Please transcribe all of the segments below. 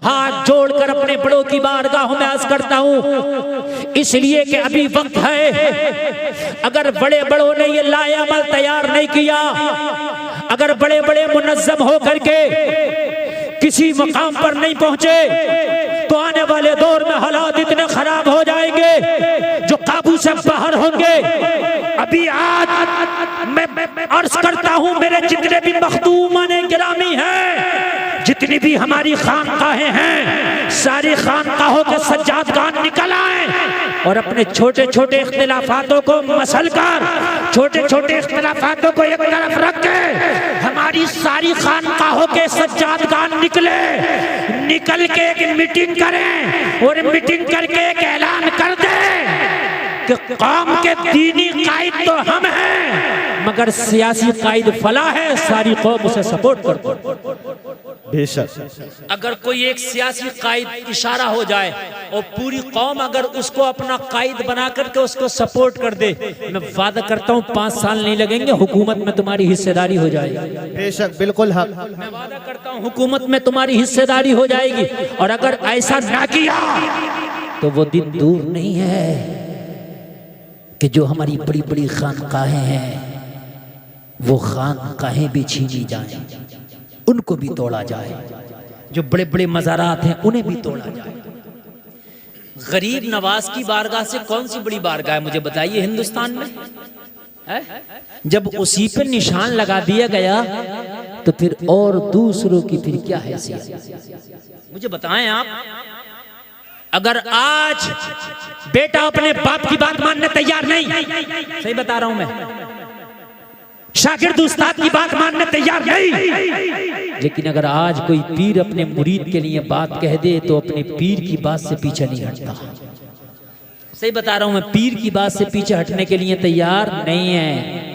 हाथ जोड़कर अपने बड़ों की बारगाहों में अर्ज करता हूं, इसलिए कि अभी वक्त है। अगर बड़े बड़ों ने ये लाएअमल तैयार नहीं किया, अगर बड़े बड़े मुनज़्ज़म होकर के किसी मकाम पर नहीं पहुंचे, तो आने वाले दौर में हालात इतने खराब हो जाएंगे जो काबू से बाहर होंगे। अभी आज मैं अर्ज करता हूं, मेरे जितने भी मखदूमान गिरामी हैं, जितनी भी हमारी खानकाहें हैं, सारी खानकाहों के सज्जादगान निकल आए और अपने छोटे छोटे इख्तिलाफातों को मसल कर, छोटे छोटे इख्तिलाफातों को एक तरफ रख के हमारी सारी खानकाहों के सज्जादगान निकल के एक मीटिंग करें और मीटिंग करके एक ऐलान कर दें कि कौम के दीनी कायद तो हम हैं, मगर सियासी कायद फला है, सारी कौम उसे सपोर्ट करती। बेशक अगर कोई एक सियासी कायद इशारा हो जाए और पूरी कौम अगर उसको अपना कायद बना करके उसको सपोर्ट कर दे, मैं वादा करता हूँ 5 साल नहीं लगेंगे, हुकूमत में तुम्हारी हिस्सेदारी हो जाएगी। बेशक, बिल्कुल हक। मैं वादा करता हूँ हुकूमत में तुम्हारी हिस्सेदारी हो जाएगी। और अगर ऐसा ना किया तो वो दिन दूर नहीं है कि जो हमारी बड़ी बड़ी खानकाहें हैं वो खानकाहें भी छीनी जाएं, उनको भी तोड़ा जाए, जो बड़े बड़े मज़ारात हैं उन्हें भी तोड़ा जाए। गरीब नवाज की बारगाह से कौन सी बड़ी बारगाह है मुझे बताइए हिंदुस्तान में है? जब उसी पे निशान लगा दिया गया तो फिर और दूसरों की फिर क्या हैसियत? मुझे बताएं आप। अगर आज बेटा अपने बाप की बात मानने तैयार नहीं, सही बता रहा हूं मैं, शागिर्द उस्ताद की बात मानने तैयार नहीं, लेकिन अगर आज कोई पीर अपने मुरीद के लिए बात कह दे तो अपने पीर की बात से पीछे नहीं हटता। सही बता रहा हूं मैं, पीर की बात से पीछे हटने के लिए तैयार नहीं है।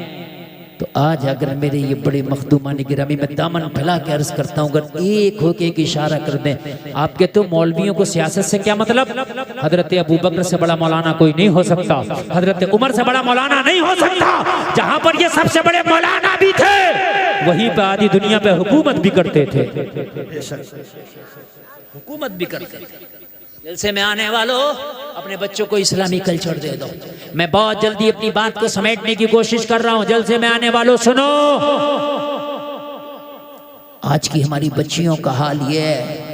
तो आज अगर मेरे ये बड़े मखदूमान गिरामी में दामन फैला के अर्ज करता हूँ, अगर एक होके एक इशारा कर दें। आप कहते हो मौलवियों को सियासत से क्या मतलब? हजरत अबू बकर से बड़ा मौलाना कोई नहीं हो सकता, हजरत उमर से बड़ा मौलाना नहीं हो सकता। जहां पर ये सबसे बड़े मौलाना भी थे, वहीं पर आधी दुनिया पे हुकूमत भी करते थे, हुकूमत भी करते थे। जलसे में आने वालों, अपने बच्चों को इस्लामी कल्चर दे दो। मैं बहुत जल्दी अपनी बात को समेटने की कोशिश कर रहा हूं। जलसे में आने वालों सुनो, आज की हमारी बच्चियों का हाल ये है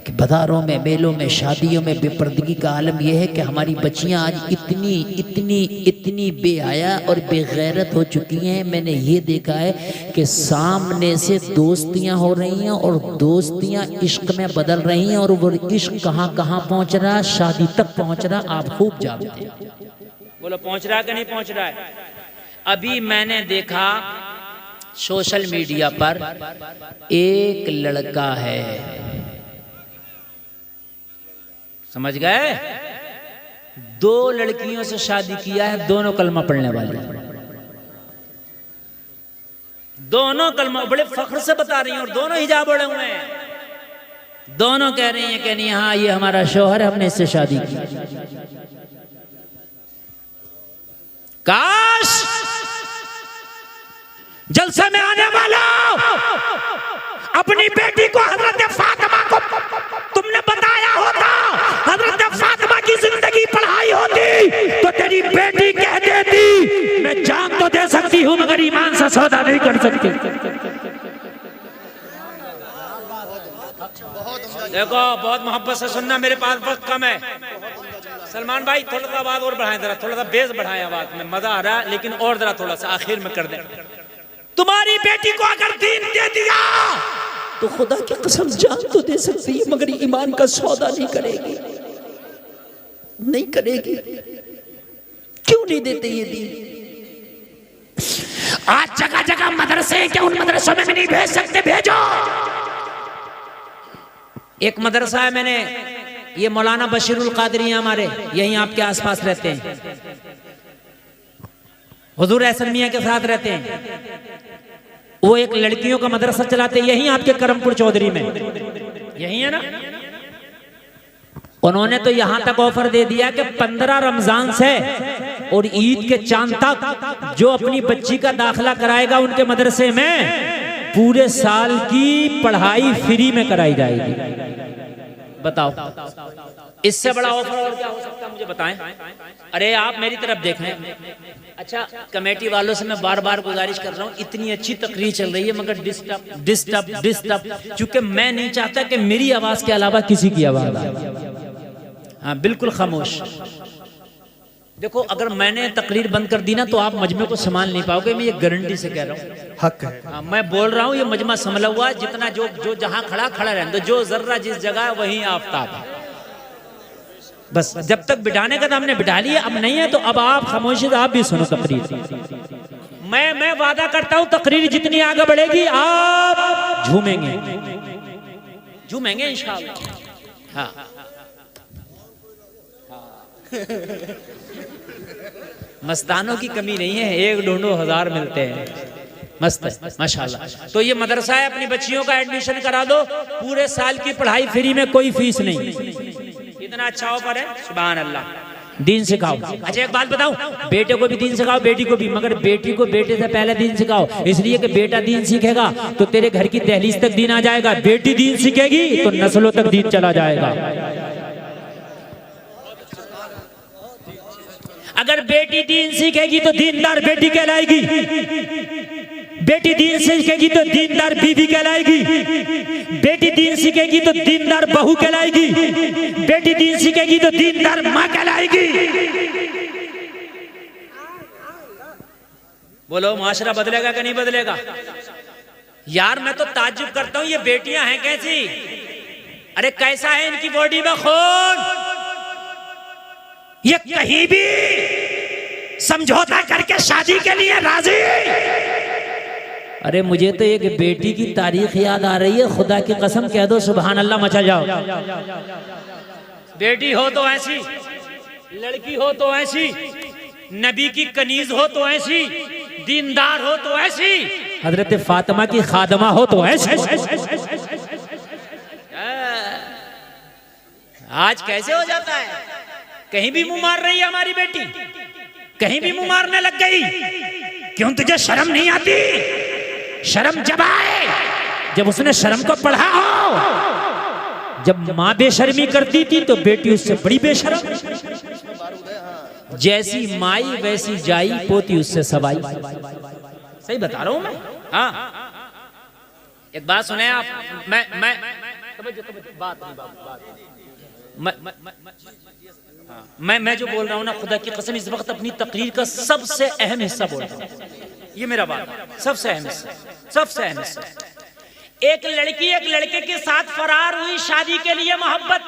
कि बाजारों में, मेलों में, शादियों में बेपर्दगी का आलम यह है कि हमारी बच्चियां आज इतनी इतनी इतनी बेहया और बेगैरत हो चुकी हैं। मैंने ये देखा है कि सामने से दोस्तियां हो रही हैं और दोस्तियां इश्क में बदल रही हैं, और वो इश्क कहाँ कहाँ पहुंच रहा, शादी तक पहुंच रहा। आप खूब जानते हैं। बोलो पहुंच रहा है कि नहीं पहुंच रहा है? अभी मैंने देखा सोशल मीडिया पर एक लड़का है, समझ गए, 2 लड़कियों से शादी किया है, दोनों कलमा पढ़ने वाली, दोनों कलमा, बड़े फख्र से बता रही हैं, और दोनों हिजाब ओढ़े हुए हैं। दोनों कह रही हैं कि नहीं, हाँ ये हमारा शौहर है, हमने इससे शादी की। काश जलसे में आने वाला अपनी बेटी को हजरत फातिमा को तुमने बताया होता, हजरत फातिमा की जिंदगी पढ़ाई होती तो तेरी बेटी कह देती मैं जान तो दे सकती हूं मगर ईमान से सौदा नहीं कर सकती। देखो बहुत मोहब्बत से सुनना, मेरे पास वक्त कम है। सलमान भाई थोड़ा सा आवाज और बढ़ाएं, जरा थोड़ा सा बेस बढ़ाएं, आवाज में मजा आ रहा है, लेकिन और जरा थोड़ा सा आखिर में कर दें। तुम्हारी बेटी को अगर दीन दे दिया तो खुदा की कसम जान तो दे सकती है मगर ईमान का सौदा नहीं करेगी, नहीं करेगी। क्यों नहीं देते ये दीन? आज जगह जगह मदरसे हैं, क्या उन मदरसों में नहीं भेज सकते? भेजो। एक मदरसा है, मैंने ये मौलाना बशीरुल कादरी हमारे यहीं आपके आसपास रहते हैं, हुजूर अहसन मियां के साथ रहते हैं। वो एक लड़कियों का मदरसा चलाते हैं यहीं आपके करमपुर चौधरी में, यही है ना। उन्होंने तो यहां तक ऑफर दे दिया कि 15 रमजान से और ईद के चांद तक जो अपनी बच्ची का दाखिला कराएगा उनके मदरसे में, पूरे साल की पढ़ाई फ्री में कराई जाएगी। बताओ इससे बड़ा ऑफर और क्या हो सकता है, मुझे बताएं। अरे आप मेरी तरफ देखें। अच्छा कमेटी वालों से मैं बार बार गुजारिश कर रहा हूँ, इतनी अच्छी तकरीर चल रही है मगर डिस्टर्ब डिस्टर्ब डिस्टर्ब, क्योंकि मैं नहीं चाहता कि मेरी आवाज के अलावा किसी की आवाज आए। हाँ बिल्कुल खामोश। देखो अगर मैंने तकरीर बंद कर दी ना तो आप मजमे को संभाल नहीं पाओगे, मैं ये गारंटी से कह रहा हूँ। हक है। हाँ, मैं बोल रहा हूँ ये मजमा संभला हुआ है, जितना जो जो जहां खड़ा खड़ा रहने दो, जो जर्रा जिस जगह है वहीं आफताब है। बस जब तक बिठाने का था हमने बिठा लिया, अब नहीं है तो अब आप खामोशी से आप भी सुनो तकरीर। मैं वादा करता हूँ तकरीर जितनी आगे बढ़ेगी आप झूमेंगे झूमेंगे इंशाअल्लाह। हाँ मस्तानों की कमी नहीं है, 1-2 मिलते हैं। मस्त है माशाल्लाह। तो ये मदरसा है, अपनी बच्चियों का एडमिशन करा दो, पूरे साल की पढ़ाई फ्री में, कोई फीस नहीं। इतना अच्छा ऑफर है, सुभान अल्लाह। दीन सिखाओ। अच्छा एक बात बताऊं, बेटे को भी दीन सिखाओ, बेटी को भी, मगर बेटी को बेटे से पहले दीन सिखाओ, इसलिए कि बेटा दीन सीखेगा तो तेरे घर की दहलीज तक दीन आ जाएगा, बेटी दीन सीखेगी तो नस्लों तक दीन चला जाएगा। अगर बेटी दीन सीखेगी तो दीनदार बेटी कहलाएगी, बेटी दीन सीखेगी तो दीनदार बीवी कहलाएगी, बेटी दीन सीखेगी तो दीनदार बहू कहलाएगी, बेटी दीन सीखेगी तो दीनदार मां कहलाएगी। बोलो माशरा बदलेगा कि नहीं बदलेगा? यार मैं तो ताज्जुब करता हूं, ये बेटियां हैं कैसी? अरे कैसा है इनकी बॉडी में खून, ये कहीं भी समझौता करके शादी के लिए राजी। अरे मुझे तो एक बेटी की तारीख याद आ रही है, खुदा की कसम कह दो सुभान अल्लाह मचा जाओ। बेटी हो तो ऐसी, लड़की हो तो ऐसी, नबी की कनीज हो तो ऐसी, दीनदार हो तो ऐसी, हजरत फातिमा की खादमा हो तो ऐसी। आज कैसे हो जाता है, कहीं भी मुंह मार रही है हमारी बेटी, कहीं भी मुंह मारने लग गई। क्यों तुझे शर्म नहीं आती? शर्म जब आए जब उसने शर्म को पढ़ा हो। जब माँ बेशर्मी करती थी तो बेटी उससे बड़ी बेशर्म। जैसी माई वैसी जाई, पोती उससे सवाई। सही बता रहा हूं मैं। हाँ एक बात सुने आप, मैं जो बोल रहा हूँ ना, खुदा की कसम इस वक्त अपनी तकरीर का सबसे अहम हिस्सा बोल रहा हूँ। ये मेरा बात, सबसे अहम हिस्सा, सबसे अहम हिस्सा। एक लड़की एक लड़के के साथ फरार हुई शादी के लिए, मोहब्बत।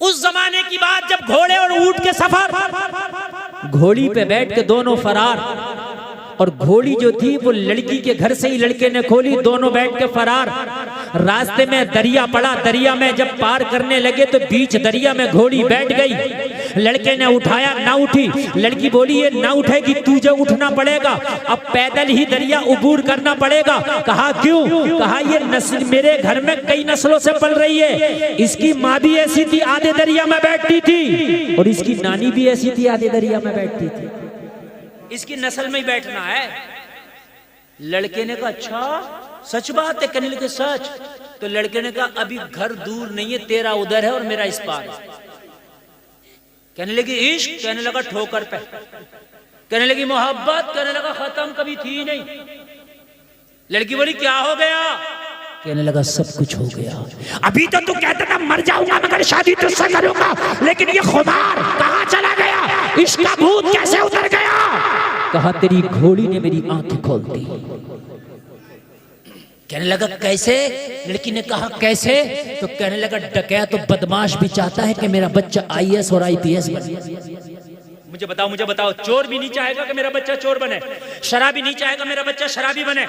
उस जमाने की बात जब घोड़े और ऊंट के सफर, घोड़ी पे बैठ के दोनों फरार, और घोड़ी जो थी वो लड़की के घर से ही लड़के ने खोली, दोनों बैठ के फरार। रास्ते में दरिया पड़ा, दरिया में जब पार करने लगे तो बीच दरिया में घोड़ी बैठ गई। लड़के ने उठाया, ना उठी। लड़की बोली ये ना उठेगी, तुझे उठना पड़ेगा, अब पैदल ही दरिया उबूर करना पड़ेगा। कहा क्यों? कहा ये नस्ल मेरे घर में कई नस्लों से पल रही है। इसकी माँ भी ऐसी थी, आधे दरिया में बैठती थी, और इसकी नानी भी ऐसी थी, आधे दरिया में बैठती थी। इसकी नस्ल में ही बैठना है। लड़के ने कहा अच्छा सच बात है? कहने लगे सच। तो लड़के ने कहा अभी घर दूर नहीं है, तेरा उधर है और मेरा इस पार है। कहने लगी इश्क, कहने लगा ठोकर पे, कहने लगी मोहब्बत, कहने लगा खत्म, कभी थी नहीं। लड़की बोली क्या हो गया? कहने लगा सब कुछ हो गया। अभी तो तू कहता था मर जाऊंगा मगर शादी तुझसे करूंगा, लेकिन ये खुमार कहां चला गया? इश्क का भूत कैसे उतर गया? कहा तेरी घोड़ी ने मेरी आंखें खोल दी। कहने लगा कैसे? लड़की ने कहा कैसे? तो कहने लगा डकैत तो बदमाश भी चाहता है कि मेरा बच्चा IAS और IPS बने। मुझे बताओ, मुझे बताओ, चोर भी नहीं चाहेगा कि मेरा बच्चा चोर बने, शराबी नहीं चाहेगा मेरा बच्चा शराबी बने,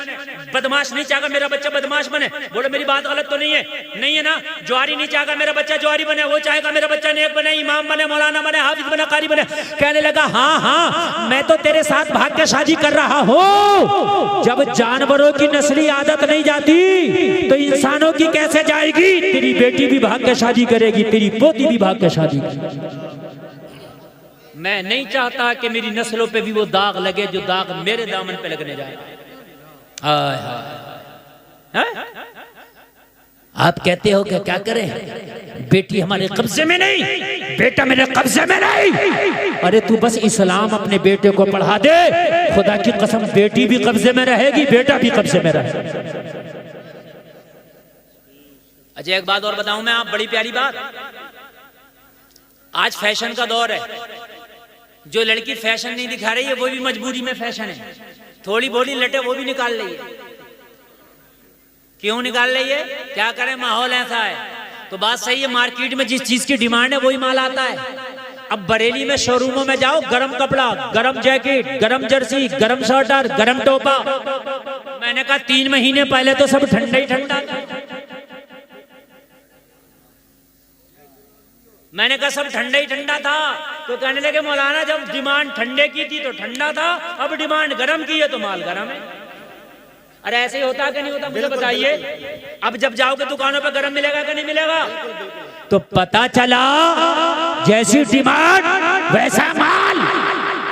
बदमाश नहीं चाहेगा मेरा बच्चा बदमाश बने। बोलो मेरी बात गलत तो नहीं है? नहीं है ना? ज्वारी नहीं चाहेगा मेरा बच्चा ज्वारी बने, वो चाहेगा मेरा बच्चा नेक बने, इमाम बने, मौलाना बने, हाफिज बने, कारी बने। कहने लगा हाँ हाँ मैं तो तेरे साथ भाग के शादी कर रहा हूँ। जब जानवरों की नस्ली आदत नहीं जाती तो इंसानों की कैसे जाएगी? तेरी बेटी भी भाग के शादी करेगी, तेरी पोती भी भाग के शादी करेगी। मैं नहीं चाहता कि मेरी नस्लों पे भी वो दाग लगे जो दाग मेरे दामन पे लगने जाए। आप कहते हो कि क्या करें, बेटी हमारे कब्जे में नहीं, बेटा मेरे कब्जे में नहीं। अरे तू बस इस्लाम अपने बेटे को पढ़ा दे, खुदा की कसम बेटी भी कब्जे में रहेगी, बेटा भी कब्जे में रहेगा। अच्छा एक बात और बताऊं मैं, आप बड़ी प्यारी बात, आज फैशन का दौर है, जो लड़की फैशन नहीं दिखा रही है वो भी मजबूरी में फैशन है, थोड़ी बोली लटे वो भी निकाल रही है। क्यों निकाल रही है? क्या करें, माहौल ऐसा है। तो बात सही है, मार्केट में जिस चीज की डिमांड है वही माल आता है। अब बरेली में शोरूमों में जाओ, गरम कपड़ा, गरम जैकेट, गरम जर्सी, गरम स्वेटर, गरम टोपा। मैंने कहा 3 महीने पहले तो सब ठंडा ही ठंडा था। मैंने कहा सब ठंडा ही ठंडा था, तो कहने लगे मौलाना जब डिमांड ठंडे की थी तो ठंडा था, अब डिमांड गरम की है तो माल गरम है। अरे ऐसे ही होता कि नहीं होता, मुझे बताइए। अब जब जाओगे दुकानों पे गरम मिलेगा कि नहीं मिलेगा? तो पता चला जैसी डिमांड वैसा माल।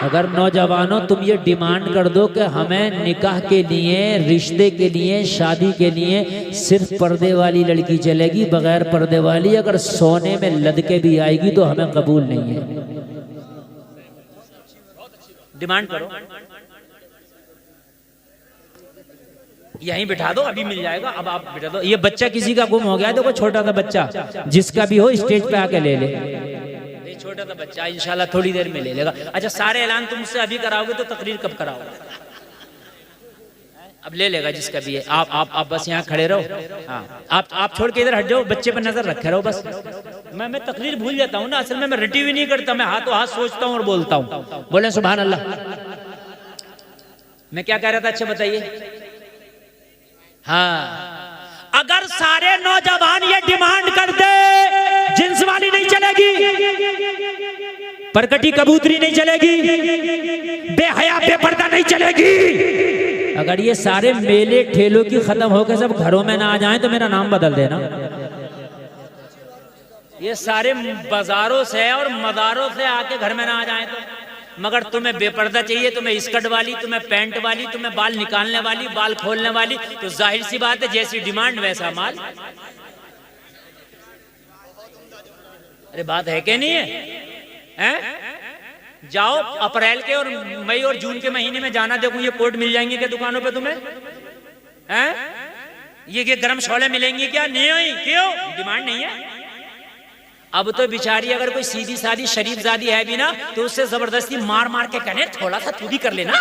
अगर नौजवानों तुम ये डिमांड कर दो कि हमें निकाह के लिए, रिश्ते के लिए, शादी के लिए सिर्फ पर्दे वाली लड़की चलेगी, बगैर पर्दे वाली अगर सोने में लद के भी आएगी तो हमें कबूल नहीं है। डिमांड करो, यहीं बिठा दो, अभी मिल जाएगा। अब आप बिठा दो। ये बच्चा किसी का गुम हो गया, देखो छोटा सा बच्चा, जिसका भी हो स्टेज पे आके ले ले। छोटा सा बच्चा इंशाल्लाह थोड़ी देर में ले लेगा। अच्छा सारे ऐलान तुम मुझसे अभी कराओगे तो तकरीर कब कराओगे? अब ले लेगा जिसका भी है। आप बस यहाँ खड़े रहो। हाँ आप छोड़ के इधर हट जाओ, बच्चे पर नजर रखे रहो बस। मैं तकरीर भूल जाता हूँ ना, असल में मैं रटी हुई नहीं करता, मैं हाथों हाथ सोचता हूँ और बोलता हूँ। बोले सुभान अल्लाह। मैं क्या कह रहा था, अच्छा बताइए। हाँ, अगर सारे नौजवान ये डिमांड कर दे, जिन्स वाली नहीं चलेगी, परकटी कबूतरी नहीं चलेगी, बेहया बेपर्दा नहीं चलेगी। अगर ये सारे मेले ठेलों की खत्म होकर सब घरों में ना आ जाएं तो मेरा नाम बदल देना। ये सारे बाजारों से और मदारों से आके घर में ना आ जाएं तो। मगर तुम्हें बेपर्दा चाहिए, तुम्हें स्कर्ट वाली, तुम्हें पैंट वाली, तुम्हें बाल निकालने वाली, बाल खोलने वाली, तो जाहिर सी बात है जैसी डिमांड वैसा माल। अरे बात है कि नहीं है? हैं? जाओ अप्रैल के और मई और जून के महीने में जाना, देखो ये कोट मिल जाएंगे क्या दुकानों पे तुम्हें? हैं? ये गरम शोले मिलेंगे क्या? नहीं। क्यों? डिमांड नहीं है। अब तो बिचारी अगर कोई सीधी सादी शरीफ जादी है भी ना, तो उससे जबरदस्ती मार मार के कहने थोड़ा सा तू भी कर लेना,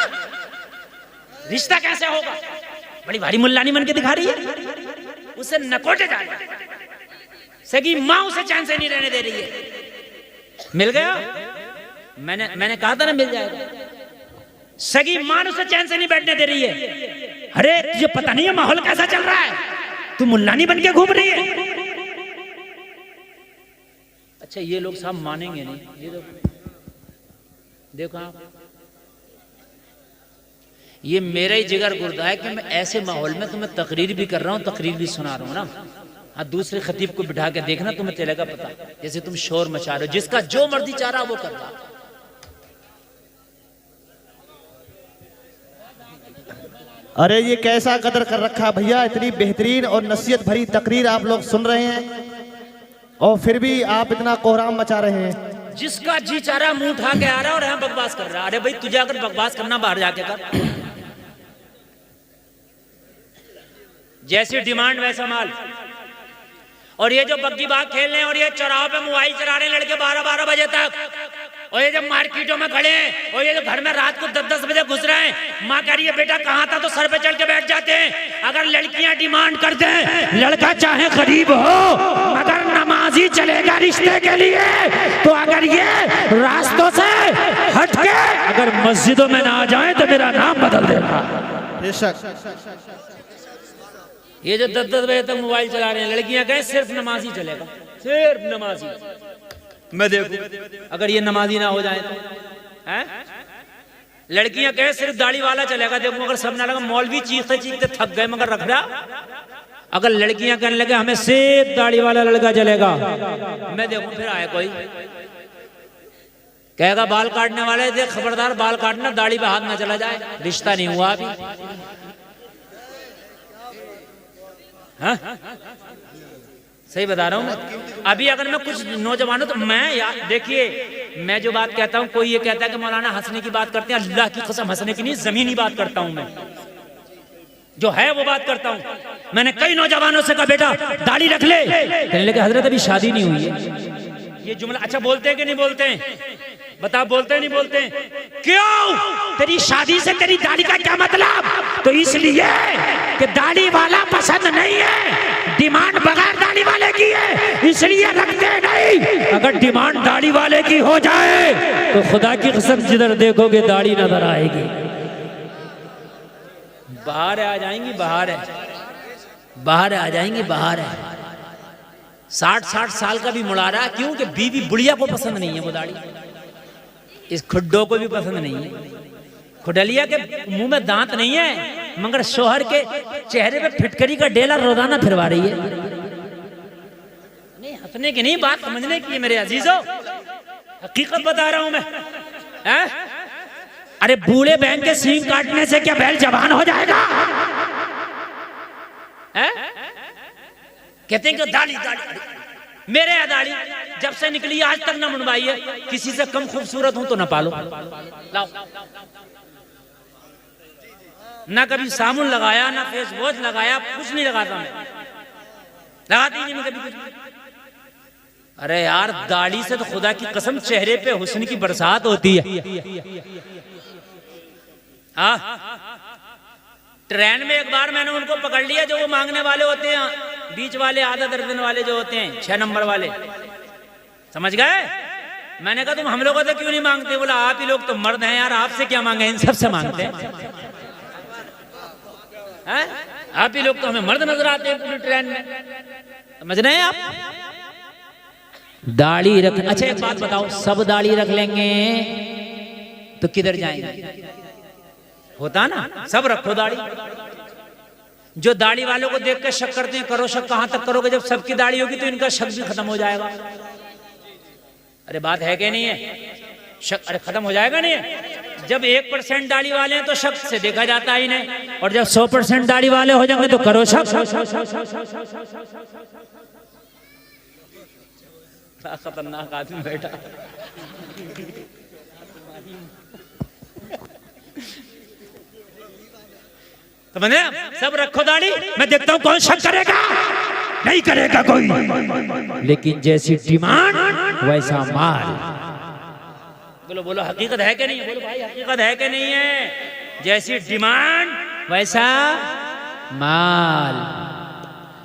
रिश्ता कैसे होगा? बड़ी भारी मुल्लानी बन के दिखा रही है, उसे नकोटे जा रही है, सगी माँ उसे चैन से नहीं रहने दे रही है। मिल गया? मैंने कहा था ना मिल जाएगा। सगी माँ उसे चैन से नहीं बैठने दे रही है। अरे तुझे पता नहीं है माहौल कैसा चल रहा है, तू मुल्लानी बन के घूम रही है। अच्छा ये लोग सब मानेंगे नहीं। ये देखो आप, ये मेरा ही जिगर गुर्दा है कि मैं ऐसे माहौल में तुम्हें तकरीर भी कर रहा हूँ, तकरीर भी सुना रहा हूँ ना। हाँ दूसरे खतीब को बिठा के देखना, तुम्हें चलेगा पता। जैसे तुम शोर मचा रहे हो, जिसका जो मर्जी चाह रहा वो कर रहा। अरे ये कैसा कदर कर रखा भैया, इतनी बेहतरीन और नसीहत भरी तकरीर आप लोग सुन रहे हैं और फिर भी आप इतना कोहराम मचा रहे हैं। जिसका जी चाह रहा मुंह उठा के आ रहा और यहाँ बकवास कर रहा। अरे भाई तुझे अगर बकवास करना बाहर जाके कर, जैसी डिमांड वैसा माल। और ये जो बग्गी बाग खेल रहे हैं और ये चौराहों पे मोबाइल चला रहे हैं लड़के 12-12 बजे तक, और ये जब मार्केटों में खड़े हैं और ये जो घर में रात को 10-10 बजे घुस रहे हैं, माँ कह रही है बेटा कहाँ था, तो सर पे चढ़ के बैठ जाते हैं। अगर लड़कियां डिमांड करते हैं, लड़का चाहे गरीब हो मगर नमाजी चलेगा रिश्ते के लिए, तो अगर ये रास्तों से हट के अगर मस्जिदों में ना आ जाए तो मेरा नाम बदल देगा। बेशक। ये जो 10-10 बजे तक मोबाइल चला रहे हैं लड़कियां कहें सिर्फ नमाजी चलेगा, सिर्फ नमाजी। मैं देखूं अगर ये नमाजी ना हो जाए तो हैं? लड़कियां कहें सिर्फ दाढ़ी वाला चलेगा, देखो अगर सब ना लगा। मौलवी चीखते चीखते थक गए मगर रख रहा। अगर लड़कियां कहने लगे हमें सिर्फ दाढ़ी वाला लड़का चलेगा, मैं देखूं फिर आए कोई कहेगा बाल काटने वाले थे, खबरदार बाल काटना, दाढ़ी पे हाथ ना चला जाए, रिश्ता नहीं हुआ अभी। हाँ? सही बता रहा हूँ मैं। अभी अगर मैं कुछ नौजवानों तो मैं यार देखिए, मैं जो बात कहता हूँ, कोई ये कहता है कि मौलाना हंसने की बात करते हैं, अल्लाह की कसम हंसने की नहीं, जमीनी बात करता हूँ मैं, जो है वो बात करता हूँ। मैंने कई नौजवानों से कहा बेटा दाढ़ी रख ले, कहने लगे हजरत अभी शादी नहीं हुई है। ये जुमला अच्छा बोलते हैं कि नहीं बोलते हैं? बता, बोलते हैं नहीं बोलते हैं? क्यों? तेरी शादी से तेरी दाढ़ी का क्या मतलब? तो इसलिए कि दाढ़ी वाला पसंद नहीं है, डिमांड बगैर दाढ़ी वाले की है, इसलिए रखते नहीं। अगर डिमांड दाढ़ी वाले की हो जाए तो खुदा की कसम जिधर देखोगे दाढ़ी नजर आएगी। बाहर आ जाएंगी, बाहर है, बाहर आ जाएंगी, बाहर है। 60 साल का भी मुड़ा रहा है, क्यों कि बीवी बुढ़िया को पसंद नहीं है वो दाढ़ी, इस खुड्डों को भी पसंद नहीं है। खुडलिया के मुंह में दांत नहीं है, मगर शोहर के चेहरे पे फिटकरी का डेला रोजाना फिरवा रही है। नहीं हंसने की नहीं, बात समझने की है मेरे अजीजों, हकीकत बता रहा हूं मैं। अरे बूढ़े बहन के सींग काटने से क्या बैल जवान हो जाएगा? कहते हैं कि दाढ़ी दाढ़ी, मेरे यहाँ दाढ़ी जब से निकली आज तक ना मुंडवाई है। किसी से कम खूबसूरत हूं तो ना पालो, लाओ। ना कभी साबुन लगाया, ना फेस वॉश लगाया, कुछ नहीं लगाता मैं, लगाती नहीं मैं कभी कुछ। अरे यार दाढ़ी से तो खुदा की कसम चेहरे पे हुस्न की बरसात होती है। ट्रेन में एक बार मैंने उनको पकड़ लिया जो वो मांगने वाले होते हैं, बीच वाले, आधा दर्जन वाले जो होते हैं, 6 नंबर वाले, समझ गए? मैंने कहा तुम हम लोगों से क्यों नहीं मांगते? बोला आप ही लोग तो मर्द हैं यार, आपसे क्या मांगे, इन सबसे मांगते हैं। आप ही लोग तो हमें मर्द नजर आते हैं पूरी ट्रेन में, समझ रहे हैं आप? दाढ़ी रख, अच्छा एक बात बताओ, सब दाढ़ी रख लेंगे तो किधर जाएंगे? होता ना, सब रखो दाढ़ी। जो दाढ़ी वालों को देख के शक करते हैं, करो शक, कहां तक करोगे? जब सबकी दाढ़ी होगी तो इनका शक भी खत्म हो जाएगा। अरे बात है कि नहीं है? शक अरे खत्म हो जाएगा नहीं है? जब 1% दाढ़ी वाले हैं तो शक से देखा जाता ही नहीं, और जब 100% दाढ़ी वाले हो जाएंगे तो करो शक। खतरनाक आदमी बैठा। तो मैंने सब रखो दाढ़ी, मैं देखता हूं कौन शक करेगा, नहीं करेगा कोई। लेकिन जैसी डिमांड वैसा माल। बोलो बोलो हकीकत है कि नहीं? बोलो भाई हकीकत है कि नहीं है? जैसी डिमांड वैसा माल।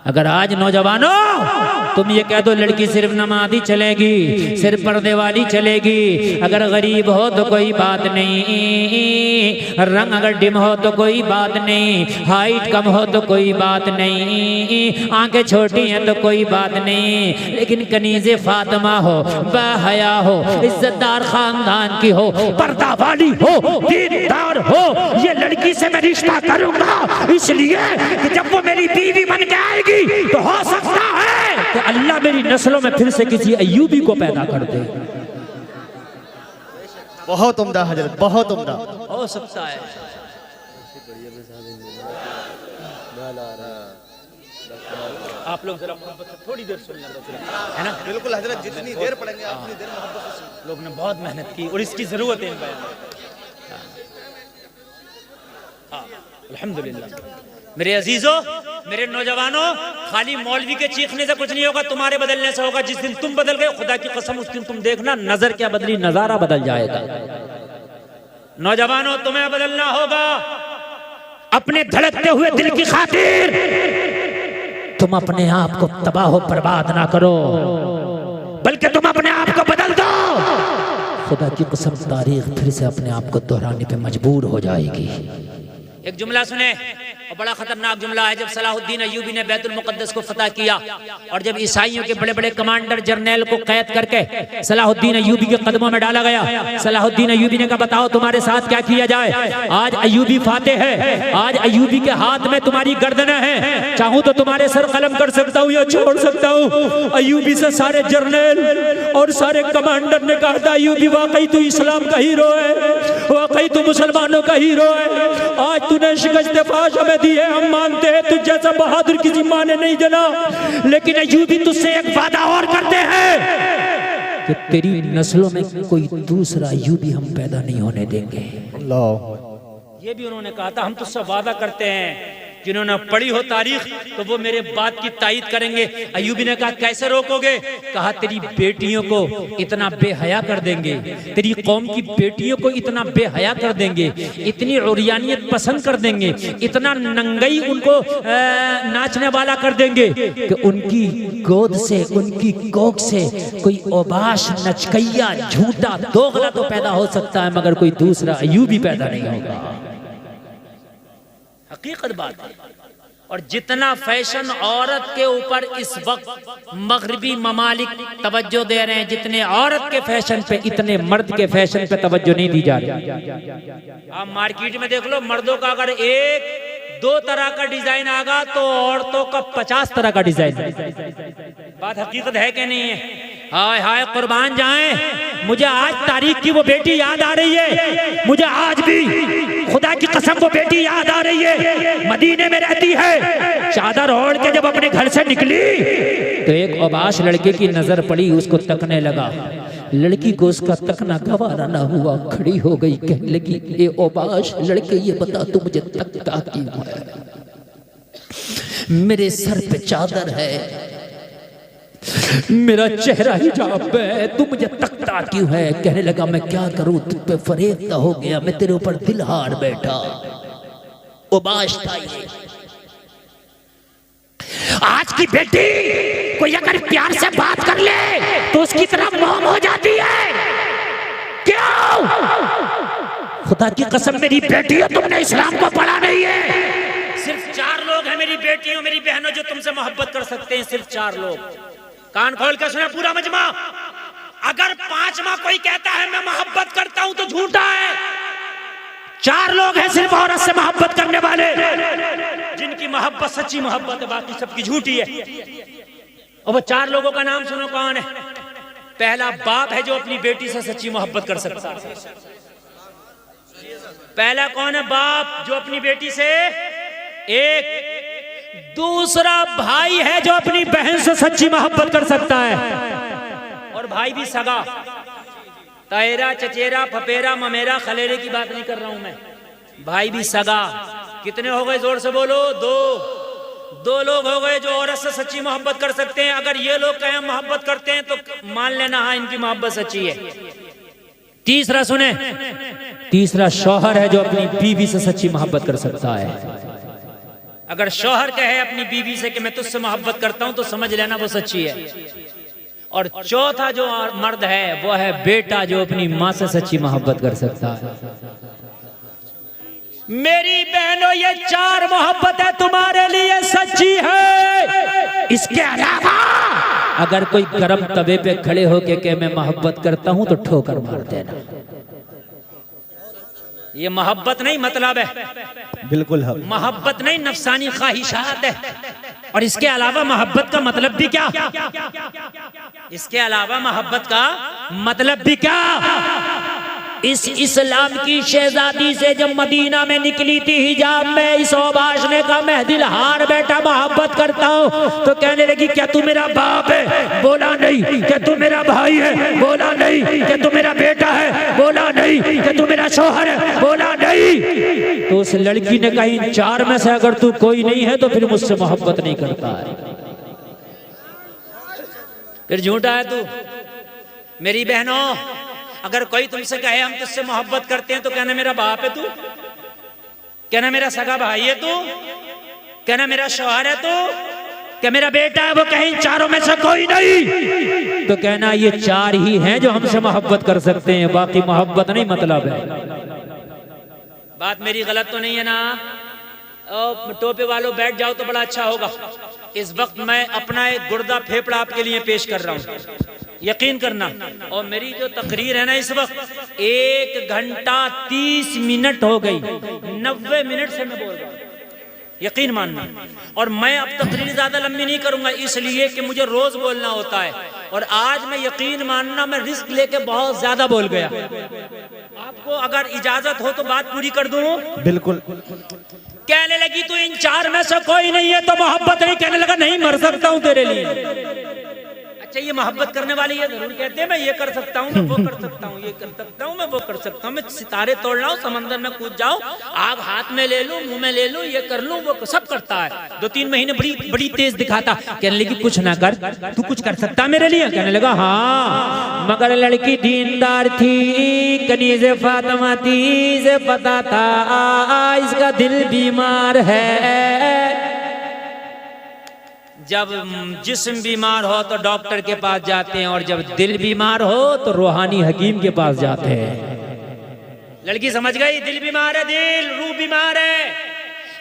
अगर आज नौजवानों तुम ये कह दो लड़की सिर्फ नमाज़ी चलेगी, सिर्फ पर्दे वाली चलेगी, अगर गरीब हो तो कोई बात नहीं, रंग अगर डिम हो तो कोई बात नहीं, हाइट कम हो तो कोई बात नहीं, आंखें छोटी हैं तो कोई बात नहीं, लेकिन कनीज़े फातिमा हो, बाहया हो, इज्जतदार खानदान की हो, पर्दा वाली हो, दीनदार हो, ये लड़की से मैं रिश्ता करूंगा इसलिए कि जब वो मेरी बीवी बन के आएगी तो हो सकता है कि अल्लाह मेरी नस्लों में फिर से किसी अय्यूबी को पैदा कर दे। बहुत उम्दा हजरत, बहुत उम्दा। हो सकता है। आप लोग जरा थोड़ी देर सुन लेना, है ना? बिल्कुल हजरत, जितनी देर पढ़ेंगे आप उतनी देर मोहब्बत से। लोग ने बहुत मेहनत की और इसकी जरूरत है इनको। अल्हम्दुलिल्लाह। मेरे अजीजों, मेरे नौजवानों, खाली मौलवी के चीखने से कुछ नहीं होगा, तुम्हारे बदलने से होगा। जिस दिन तुम बदल गए, खुदा की कसम उस दिन तुम देखना नजर क्या बदली, नजारा बदल जाएगा। नौजवानों तुम्हें बदलना होगा अपने धड़कते हुए दिल की खातिर। तुम अपने आप को तबाह बर्बाद ना करो, बल्कि तुम अपने आप को बदल दो। खुदा की कसम तारीख फिर से अपने आप को दोहराने पे मजबूर हो जाएगी। एक जुमला सुने, और बड़ा खतरनाक जुमला है। जब सलाहुद्दीन अय्यूबी ने बैतुल मुक़द्दस को फतह किया और जब ईसाइयों के बड़े बड़े कमांडर जर्नैल को कैद करके सलाहुद्दीन अय्यूबी के कदमों में डाला गया, सलाहुद्दीन अय्यूबी ने कहा बताओ तुम्हारे साथ क्या किया जाए। आज अय्यूबी फातेह है, आज अय्यूबी के हाथ में तुम्हारी गर्दनें हैं, चाहूं तो तुम्हारे सर कलम कर सकता हूं या छोड़ सकता हूं। अय्यूबी से सारे जर्नैल और सारे कमांडर ने कहा था अय्यूबी वाकई तू इस्लाम का हीरो है, वाकई तू मुसलमानों का हीरो है। आज तूने शिकस्त फाश हमें दी है, हम मानते हैं तुझ जैसा बहादुर किसी माँ ने नहीं जना। लेकिन अय्यूबी तुझसे एक वादा और करते हैं कि तेरी नस्लों में कोई दूसरा अय्यूबी हम पैदा नहीं होने देंगे। ये भी उन्होंने कहा था, हम तुझसे वादा करते हैं, जिन्होंने पढ़ी हो तारीख तो वो मेरे बात की तायीद करेंगे। अय्यूबी ने कहा कैसे रोकोगे? कहा तेरी बेटियों को इतना बेहया कर देंगे, तेरी कौम की बेटियों को इतना बेहया कर देंगे, इतनी उरियानियत पसंद कर देंगे, इतना नंगई उनको नाचने वाला कर देंगे कि उनकी गोद से, उनकी कोख से कोई ओबाश, नचकैया, झूठा, दोगला तो पैदा हो सकता है मगर कोई दूसरा अय्यूबी पैदा नहीं होगा। हकीकत बात है। और जितना फैशन औरत के ऊपर इस वक्त मगरबी ममालिक तवज्जो दे रहे हैं, जितने औरत के फैशन पे इतने मर्द के फैशन पे तवज्जो नहीं दी जा रही। आप मार्केट में देख लो, मर्दों का अगर एक दो तरह का डिजाइन आगा तो औरतों का 50 तरह का डिजाइन। बात हकीकत है कि नहीं है? हाय हाय कुर्बान जाएं, मुझे आज तारीख की वो बेटी याद आ रही है, मुझे आज भी खुदा की कसम वो बेटी याद आ रही है। मदीने में रहती है, चादर ओढ़ के जब अपने घर से निकली तो एक ओबाश लड़के की नजर पड़ी, उसको तकने लगा। लड़की को उसका तकना गवारा ना हुआ, खड़ी हो गई, कहने लगी ए ओबाश लड़के, ये बता तू मुझे तकता क्यों है? मेरे सर पे चादर है, मेरा चेहरा हिजाब है, तू मुझे तकता क्यों है? कहने लगा मैं क्या करूं, तुझ पे फरेबता हो गया, मैं तेरे ऊपर दिल हार बैठा। ओबाश था ये। आज की बेटी कोई अगर प्यार से बात कर ले तो उसकी तरह मोम हो जाती है। क्यों? खुदा की कसम मेरी बेटी हो, तुमने इस्लाम को पढ़ा नहीं है। सिर्फ 4 लोग हैं मेरी बेटियों, मेरी बहनों, जो तुमसे मोहब्बत कर सकते हैं, सिर्फ 4 लोग। कान खोल कर सुना पूरा मजमा। अगर 5वां कोई कहता है मैं मोहब्बत करता हूं तो झूठा है। 4 लोग हैं सिर्फ औरत से मोहब्बत करने वाले, जिनकी मोहब्बत सच्ची मोहब्बत है, बाकी सबकी झूठी है। और वो 4 लोगों का नाम सुनो कौन है? पहला बाप है जो अपनी बेटी से सच्ची मोहब्बत कर सकता है। पहला कौन है? बाप जो अपनी बेटी से एक। दूसरा भाई है जो अपनी बहन से सच्ची मोहब्बत कर सकता है, और भाई भी सगा। तायरा, चचेरा, फपेरा, ममेरा, खलेरे की बात नहीं कर रहा हूं मैं, भाई भी सगा। कितने हो गए? जोर से बोलो। 2 लोग हो गए जो औरत से सच्ची मोहब्बत कर सकते हैं। अगर ये लोग कहें मोहब्बत करते हैं तो मान लेना हाँ इनकी मोहब्बत सच्ची है। तीसरा सुने, तीसरा शौहर है जो अपनी बीवी से सच्ची मोहब्बत कर सकता है। अगर शौहर कहे अपनी बीवी से कि मैं तुझसे मोहब्बत करता हूं तो समझ लेना वो सच्ची है। और चौथा जो मर्द है वो है बेटा जो अपनी माँ से सच्ची मोहब्बत कर सकता है। मेरी बहनों, ये 4 मोहब्बतें तुम्हारे लिए सच्ची है। इसके अलावा अगर कोई गरम तवे पे खड़े होके के मैं मोहब्बत करता हूं तो ठोकर मार देना। ये मोहब्बत नहीं मतलब है, बिल्कुल है। मोहब्बत नहीं, नफसानी ख्वाहिशात है। और इसके अलावा मोहब्बत का मतलब भी क्या? इसके अलावा मोहब्बत का मतलब भी क्या? इस इस्लाम की शहजादी से जब मदीना में निकली थी हिजाब में, इस ओबाश ने कहा मैं दिल हार बैठा मोहब्बत करता हूँ। तो कहने लगी क्या तू मेरा बाप है? बोला नहीं। क्या तू मेरा भाई है? बोला नहीं। क्या तू मेरा बेटा है? बोला नहीं। क्या तू मेरा शौहर है? बोला नहीं। तो उस लड़की ने कहा इन 4 में से अगर तू कोई नहीं है तो फिर मुझसे मोहब्बत नहीं करता है, फिर झूठा है तू। मेरी बहनों, अगर कोई तुमसे कहे हम तुझसे मोहब्बत करते हैं तो कहना मेरा बाप है तू, कहना मेरा सगा भाई है तू, कहना मेरा शौहर है तू, क्या मेरा बेटा है? वो कहीं 4 में से कोई नहीं तो कहना ये 4 ही हैं जो हमसे मोहब्बत कर सकते हैं, बाकी मोहब्बत नहीं मतलब है। बात मेरी गलत तो नहीं है ना? टोपे वालों बैठ जाओ तो बड़ा अच्छा होगा। इस वक्त मैं अपना एक गुर्दा फेफड़ा आपके लिए पेश कर रहा हूँ, यकीन करना। और मेरी जो तकरीर है ना इस वक्त 1 घंटा 30 मिनट हो गई, 90 मिनट से मैं बोल रहा हूँ, यकीन मानना। और मैं अब तकरीर ज्यादा लंबी नहीं करूंगा इसलिए कि मुझे रोज बोलना होता है और आज मैं यकीन मानना मैं रिस्क लेके बहुत ज्यादा बोल गया। आपको अगर इजाजत हो तो बात पूरी कर दूं। बिल्कुल। कहने लगी तू इन चार में से कोई नहीं है तो मोहब्बत नहीं। कहने लगा नहीं, मर सकता हूं तेरे लिए। अच्छा, ये मोहब्बत करने वाली ये जरूर कहते हैं मैं ये कर सकता हूँ, मैं वो कर सकता हूँ, ये कर सकता हूँ, मैं वो कर सकता हूँ, मैं सितारे तोड़ लाऊं, समंदर में कूद जाऊं, आग हाथ में ले लूं, मुंह में ले लूं, ये कर लूं, वो सब करता है। 2-3 महीने बड़ी तेज दिखाता। कहने लगी कुछ ना कर, तू कुछ कर सकता मेरे लिए? कहने लगा हाँ, मगर लड़की दीनदार थी, कनीज़ फातिमा थी, इसे पता था इसका दिल बीमार है। जब जिस्म बीमार हो तो डॉक्टर के पास जाते हैं और जब दिल बीमार हो तो रूहानी हकीम के पास जाते हैं। लड़की समझ गई दिल बीमार है, दिल रूह बीमार है,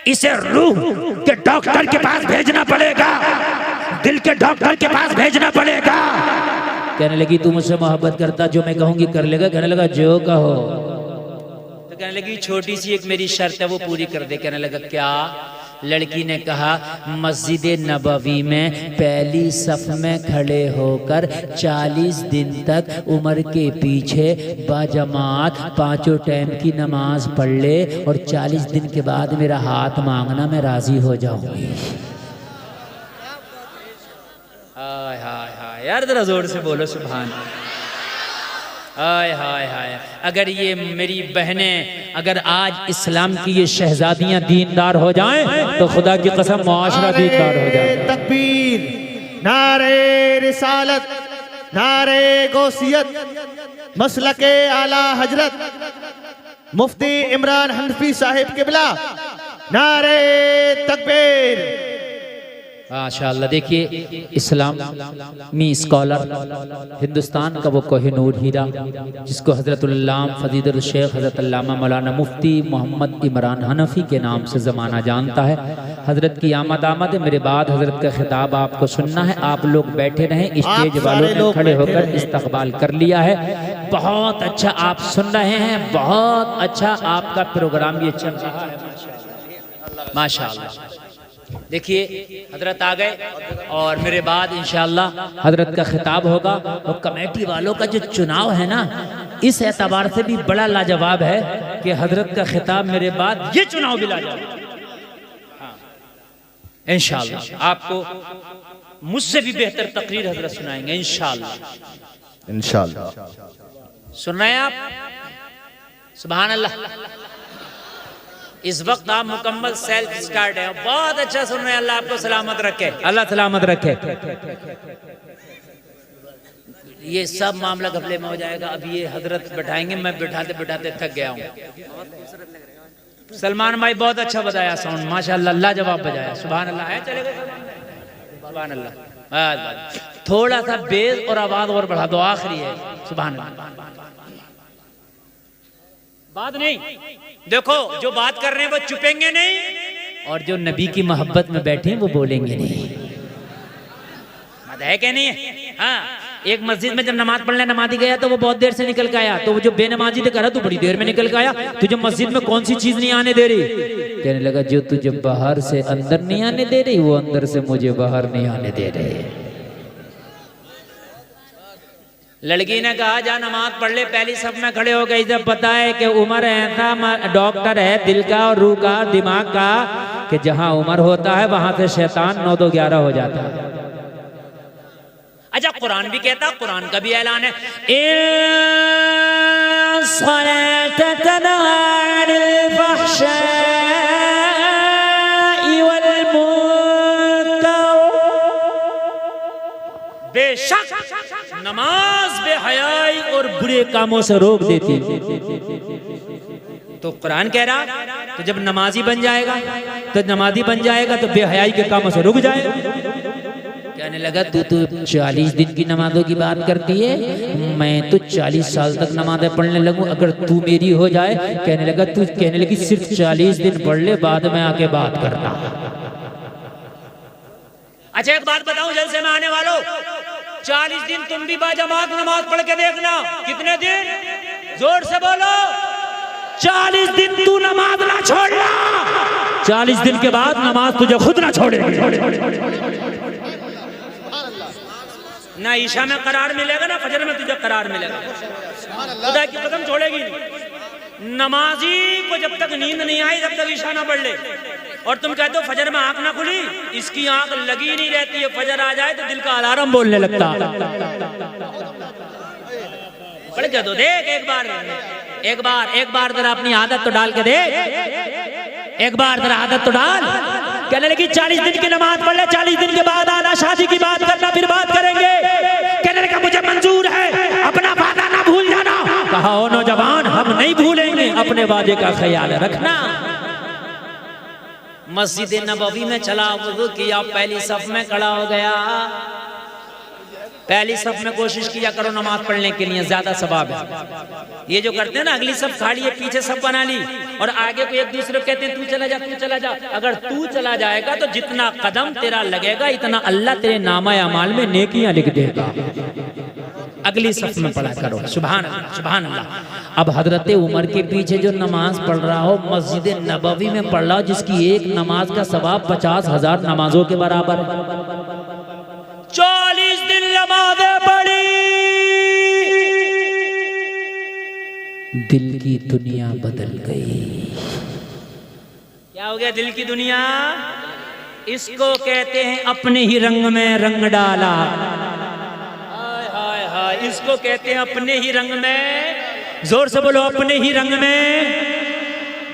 इसे रूह के डॉक्टर के पास भेजना पड़ेगा, दिल के डॉक्टर के पास भेजना पड़ेगा। कहने लगी तू मुझसे मोहब्बत करता, जो मैं कहूंगी कर लेगा? कहने लगा जो कहो। तो कहने लगी छोटी सी एक मेरी शर्त है वो पूरी कर दे। कहने लगा क्या? लड़की ने कहा मस्जिद नबवी में पहली सफ में खड़े होकर 40 दिन तक उमर के पीछे बाजमात 5 टाइम की नमाज पढ़ ले और 40 दिन के बाद मेरा हाथ मांगना, मैं राजी हो जाऊंगी। हाय हाय हाय यार, जरा जोर से बोलो सुभान अल्लाह। हाय हाय हाय। अगर ये मेरी बहनें, अगर आज इस्लाम की ये शहजादियां दीनदार हो जाएं तो खुदा की कसम मुआशरा दीनदार हो जाए। तकबीर, नारे रिसालत, नारे गौसियत, मसलके आला हजरत मुफ्ती इमरान हनफी साहिब किबला, नारे तकबीर। माशाअल्लाह। देखिए इस्लामी स्कॉलर हिंदुस्तान का वो कोहिनूर हीरा जिसको हज़रतुल्लाम फजीलुल शेख हज़रत अल्लामा मौलाना मुफ्ती मोहम्मद इमरान हनफी के नाम से ज़माना जानता है। हज़रत की आमद है, मेरे बाद हज़रत का खिताब आपको सुनना है। आप लोग बैठे रहें, स्टेज वालों ने खड़े होकर इस्तकबाल कर लिया है। बहुत अच्छा आप सुन रहे हैं, बहुत अच्छा आपका प्रोग्राम ये चल रहा है माशाअल्लाह। देखिए हजरत आ गए और मेरे बाद इंशाअल्लाह हजरत का खिताब होगा। और कमेटी वालों का जो चुनाव है ना, इस एतबार से भी बड़ा लाजवाब है कि हजरत का खिताब मेरे बाद ये चुनाव भी लाजवाब। इंशाअल्लाह आपको मुझसे भी बेहतर तकरीर हजरत सुनाएंगे इंशाअल्लाह। इंशाअल्लाह सुन रहे हैं आप? सुभान अल्लाह। इस वक्त आप मुकम्मल सेल्फ स्टार्ट है, बहुत अच्छा सुन रहे हैं। अल्लाह आपको सलामत रखे, अल्लाह सलामत रखे। ये सब मामला घपले में हो जाएगा। अभी ये हजरत बैठाएंगे, मैं बैठाते बैठाते थक गया हूँ। सलमान भाई बहुत अच्छा बताया, साउंड माशाअल्लाह लाजवाब बजाया। सुभान अल्लाह है, चलेगा सुभान अल्लाह। थोड़ा सा बेस और आवाज और बढ़ा दो, आखिरी है। सुभान अल्लाह। बात नहीं, देखो जो बात कर रहे हैं वो चुपेंगे नहीं, और जो नबी की मोहब्बत में बैठे हैं वो बोलेंगे नहीं। बात है क्या नहीं है? हाँ, एक मस्जिद में जब नमाज पढ़ने नमाजी गया तो वो बहुत देर से निकल के आया, तो वो जो बेनमाजी ने कहा तू बड़ी देर में निकल के आया, तुझे मस्जिद में कौन सी चीज नहीं आने दे रही? कहने लगा जो तुझे बाहर से अंदर नहीं आने दे रही, वो अंदर से मुझे बाहर नहीं आने दे रही। लड़की ने कहा जा नमाज पढ़ ले, पहली सब में खड़े हो गई। जब पता है कि उमर ऐसा डॉक्टर है दिल का और रूह का, दिमाग का, कि जहां उमर होता है वहां से शैतान 9-2-11 हो जाता है। अच्छा कुरान भी कहता, कुरान का भी ऐलान है, बेशक नमाज बेहयाई और बुरे कामों से रोक देती। तो कुरान कह रहा तो जब नमाजी बन जाएगा तो बेहयाई के कामों से रुक जाएगा। कहने लगा तू तो 40 दिन की नमाजों की बात करती है, मैं तो 40 साल तक नमाजें पढ़ने लगूं अगर तू मेरी हो जाए। कहने लगी सिर्फ 40 दिन पढ़ ले, बाद में आके बात करना। अच्छा एक बात बताऊं जलसे में आने वालों, 40 दिन तुम भी बाजमात नमाज पढ़ के देखना। कितने दिन? जोर से बोलो। 40 दिन तू नमाज ना छोड़ना, 40 दिन के बाद नमाज तुझे खुद ना छोड़ेगी। ना ईशा में करार मिलेगा ना फजर में तुझे करार मिलेगा। खुदा की कसम छोड़ेगी नहीं। नमाजी को जब तक नींद नहीं आई तब तक ईशा ना पढ़ ले। और तुम कहते हो फजर में आंख ना खुली, इसकी आंख लगी नहीं रहती है, फजर आ जाए तो दिल का अलार्म बोलने लगता। पढ़ के तो देख एक बार जरा अपनी आदत तो डाल के देख, एक बार जरा आदत तो डाल। कहने लगी 40 दिन की नमाज पढ़ ले, 40 दिन के बाद आना, शादी की बात करना, फिर बात करेंगे। कहने लगा मुझे मंजूर है, अपना वादा ना भूल जाना। कहा ओ नौजवान, हम नहीं भूलेंगे, अपने वादे का ख्याल रखना। मस्जिद नबवी में चला, वुज़ू किया, पहली सफ में खड़ा हो गया। पहली सफ में कोशिश किया करो नमाज पढ़ने के लिए, ज्यादा सवाब है। ये जो करते हैं ना, अगली सफ खाली है, पीछे सब बना ली और आगे को एक दूसरे को कहते हैं तू चला जा, तू चला जा। अगर तू चला जाएगा तो जितना कदम तेरा लगेगा इतना अल्लाह तेरे नामा अमाल में नेकियां लिख देगा। अगली सफ में पढ़ा करो। सुभान अल्लाह, सुभान अल्लाह। अब हजरत उमर के पीछे जो नमाज पढ़ रहा हो, मस्जिद नबवी में पढ़ रहा हो, जिसकी एक नमाज का सवाब 50,000 नमाजों के बराबर। 40 दिन नमाज़ें पढ़ी, दिल की दुनिया बदल गई। क्या हो गया दिल की दुनिया? इसको कहते हैं अपने ही रंग में रंग डाला। हाय हाय हाय, इसको कहते हैं अपने ही रंग में। जोर से बोलो, अपने ही रंग में।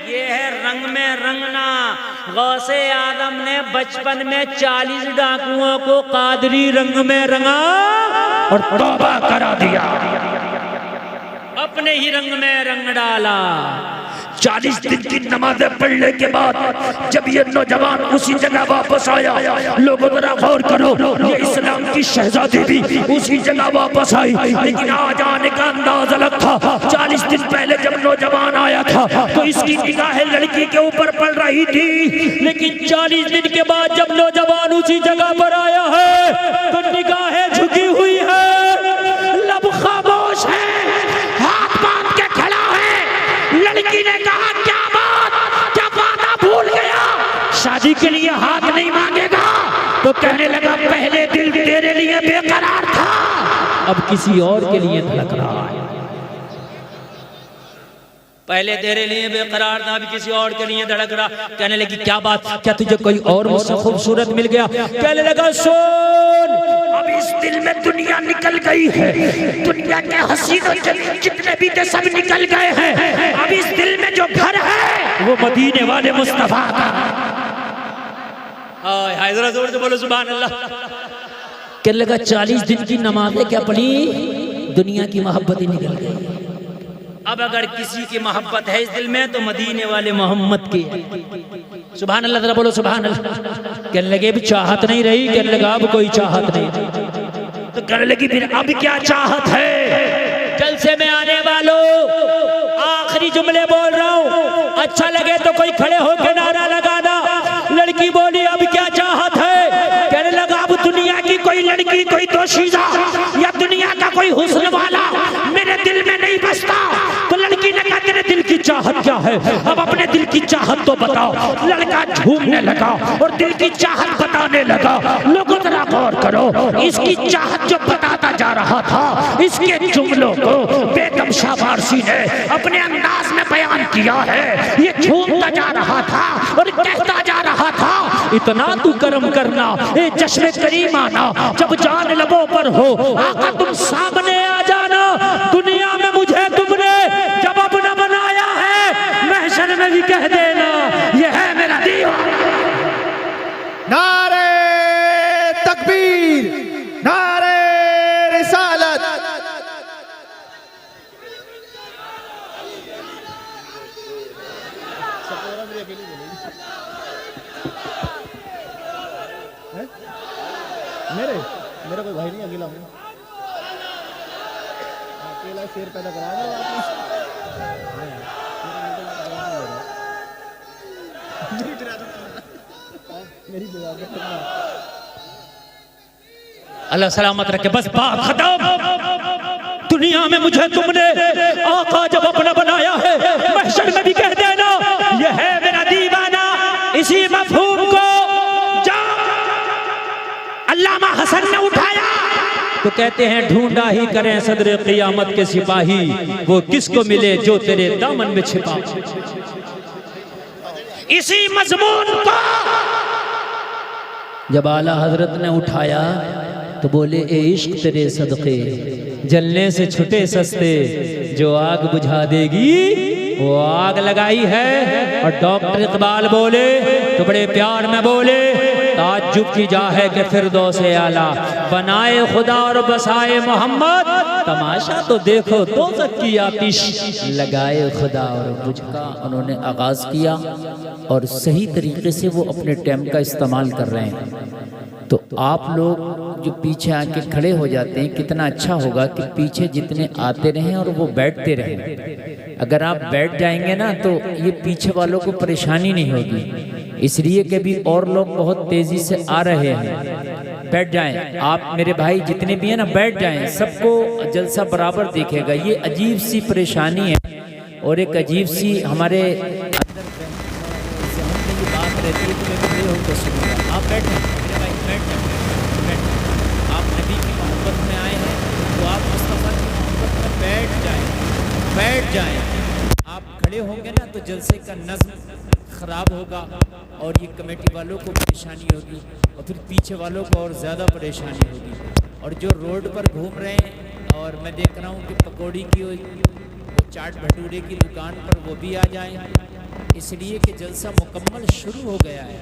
ये है रंग में रंगना। गौसे आदम ने बचपन में 40 डाकुओं को कादरी रंग में रंगा और तौबा करा दिया। अपने ही रंग में रंग डाला। 40 दिन की नमाज़ें पढ़ने के बाद जब ये नौजवान उसी जगह वापस आया, लोगों जरा गौर करो, ये इस्लाम की शहजादी भी उसी जगह वापस आई। लेकिन आज आने का अंदाज अलग था। 40 दिन पहले जब नौजवान आया था तो इसकी निगाहें लड़की के ऊपर पड़ रही थी, लेकिन 40 दिन के बाद जब नौजवान उसी जगह पर आया है तो निगाहें झुकी हुई है, लब खामोश है, हाथ बांध के खड़ा है। लड़की ने कहा क्या बात, क्या वादा भूल गया, शादी के लिए हाथ नहीं मांगेगा? तो कहने लगा पहले दिल तेरे लिए बेकरार था, अब किसी और के लिए धड़क रहा है। पहले तेरे लिए बेकरार था, अभी किसी और के लिए धड़क रहा। कहने लगी क्या बात, क्या तुझे कोई और मुझसे खूबसूरत मिल गया? कहने लगा सुन, अब इस दिल में दुनिया निकल गई है, दुनिया के हसीन और जमीन जितने भी थे सब निकल गए हैं। अब इस दिल में जो घर है वो मदीने वाले मुस्तफा का। हाय जरा जोर से बोलो सुभान अल्लाह। कहने लगा 40 दिन की नमाज़ें क्या पढ़ी, दुनिया की मोहब्बत ही निकल गई। अब अगर किसी की मोहब्बत है इस दिल में तो मदीने वाले मोहम्मद की। सुभान अल्लाह, जरा बोलो सुभान अल्लाह। कहने लगे भी चाहत नहीं रही, कहने लगा अब कोई चाहत नहीं। तो कहने लगी फिर अब क्या चाहत है? जलसे में आने वालों, आखिरी जुमले बोल रहा हूँ, अच्छा लगे तो कोई खड़े होकर नारा लगाना। लड़की बोली अब क्या चाहत है? कहने लगा अब दुनिया की कोई लड़की, कोई दोशीज़ा या दुनिया का कोई हुस्न वाला मेरे दिल में नहीं बसता। तो लड़की ने कहा तेरे दिल की चाहत क्या है, अब अपने दिल की चाहत तो बताओ। लड़का झूमने लगा और दिल की चाहत बताने लगा। लोगों जरा गौर करो, इसकी चाहत जो बताता जा रहा था, इसके जुमलों को बेगम शाबाशी ने अपने अंदाज में बयान किया है। ये झूमता जा रहा था और कहता जा रहा था इतना तू कर्म करना, ए चश्मे करीम आना, जब जान लबों पर हो आका तुम सामने आ जाना। दुनिया में मुझे तुमने जब अपना बनाया है, महशर में भी कह देना ये है मेरा दीवाना। नारे तकबीर, नारे रिसालत। मेरा कोई भाई नहीं, अकेला हूँ, अकेला शेर पैदा करा मेरी अल्लाह सलामत रखे। बस बात खत्म। दुनिया में मुझे तुमने आका जब अपना बनाया है, महशर में भी कह देना ये है मेरा दीवाना। इसी मफहूम को अल्लामा हसन ने उठाया तो कहते हैं ढूंढा ही करें सदर क़ियामत के सिपाही, वो किसको मिले जो तेरे दामन में छिपा। इसी मजमून को जब आला हजरत ने उठाया तो बोले ए इश्क तेरे सदके जलने से छुटे सस्ते, जो आग बुझा देगी वो आग लगाई है। और डॉक्टर इकबाल बोले तो बड़े प्यार में बोले, ताज्जुब की जा है कि फिरदौस आला बनाए खुदा और बसाए मोहम्मद, तमाशा तो देखो दोज़ख की आतिश लगाए खुदा और बुझका। उन्होंने आगाज किया और सही तरीके से वो अपने टाइम का इस्तेमाल कर रहे हैं। तो आप लोग जो पीछे आके खड़े हो जाते हैं, कितना अच्छा होगा कि पीछे जितने आते रहें और वो बैठते रहें। अगर आप बैठ जाएंगे ना तो ये पीछे वालों को परेशानी नहीं होगी, इसलिए कि भी और लोग बहुत तेज़ी से आ रहे हैं। बैठ जाएं आप मेरे भाई जितने भी हैं ना, बैठ जाएं, सबको जलसा बराबर दिखेगा। ये अजीब सी परेशानी है और एक अजीब सी हमारे अंदर ये बात रहती है कि मैं खड़े होकर सुनूंगा। आप बैठें मेरे भाई, बैठ आप नबी की मोहब्बत में आए हैं तो आप मुस्तफ़ा की मोहब्बत में बैठ जाएं। आप खड़े होंगे ना तो जलसे का नज़्म ख़राब होगा और ये कमेटी वालों को परेशानी होगी और फिर पीछे वालों को और ज़्यादा परेशानी होगी। और जो रोड पर घूम रहे हैं और मैं देख रहा हूँ कि पकौड़ी की वो चाट भटूरे की दुकान पर वो भी आ जाएं, इसलिए कि जलसा मुकम्मल शुरू हो गया है।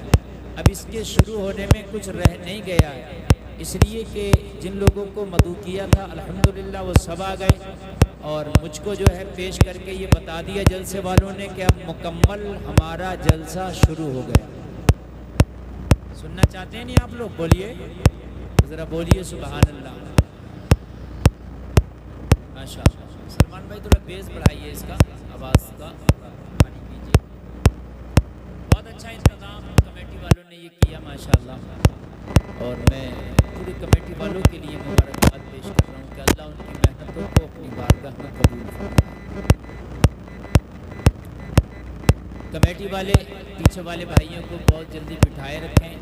अब इसके शुरू होने में कुछ रह नहीं गया है, इसलिए कि जिन लोगों को मदऊ किया था अल्हम्दुलिल्लाह वो सब आ गए और मुझको जो है पेश करके ये बता दिया जलसे वालों ने कि अब मुकम्मल हमारा जलसा शुरू हो गया। सुनना चाहते हैं नहीं आप लोग? बोलिए ज़रा, बोलिए सुभान अल्लाह, माशाअल्लाह। सलमान भाई थोड़ा बेस बढ़ाइए इसका, आवाज़ का पानी कीजिए। बहुत अच्छा इंतज़ाम कमेटी वालों ने ये किया माशाअल्लाह, और मैं पूरी कमेटी वालों के लिए मुबारकबाद पेश कर रहा हूँ कि अल्लाह उनकी मेहनतों को अपनी बारगाह में कबूल फरमाए। कमेटी वाले पीछे वाले भाइयों को बहुत जल्दी बिठाए रखें,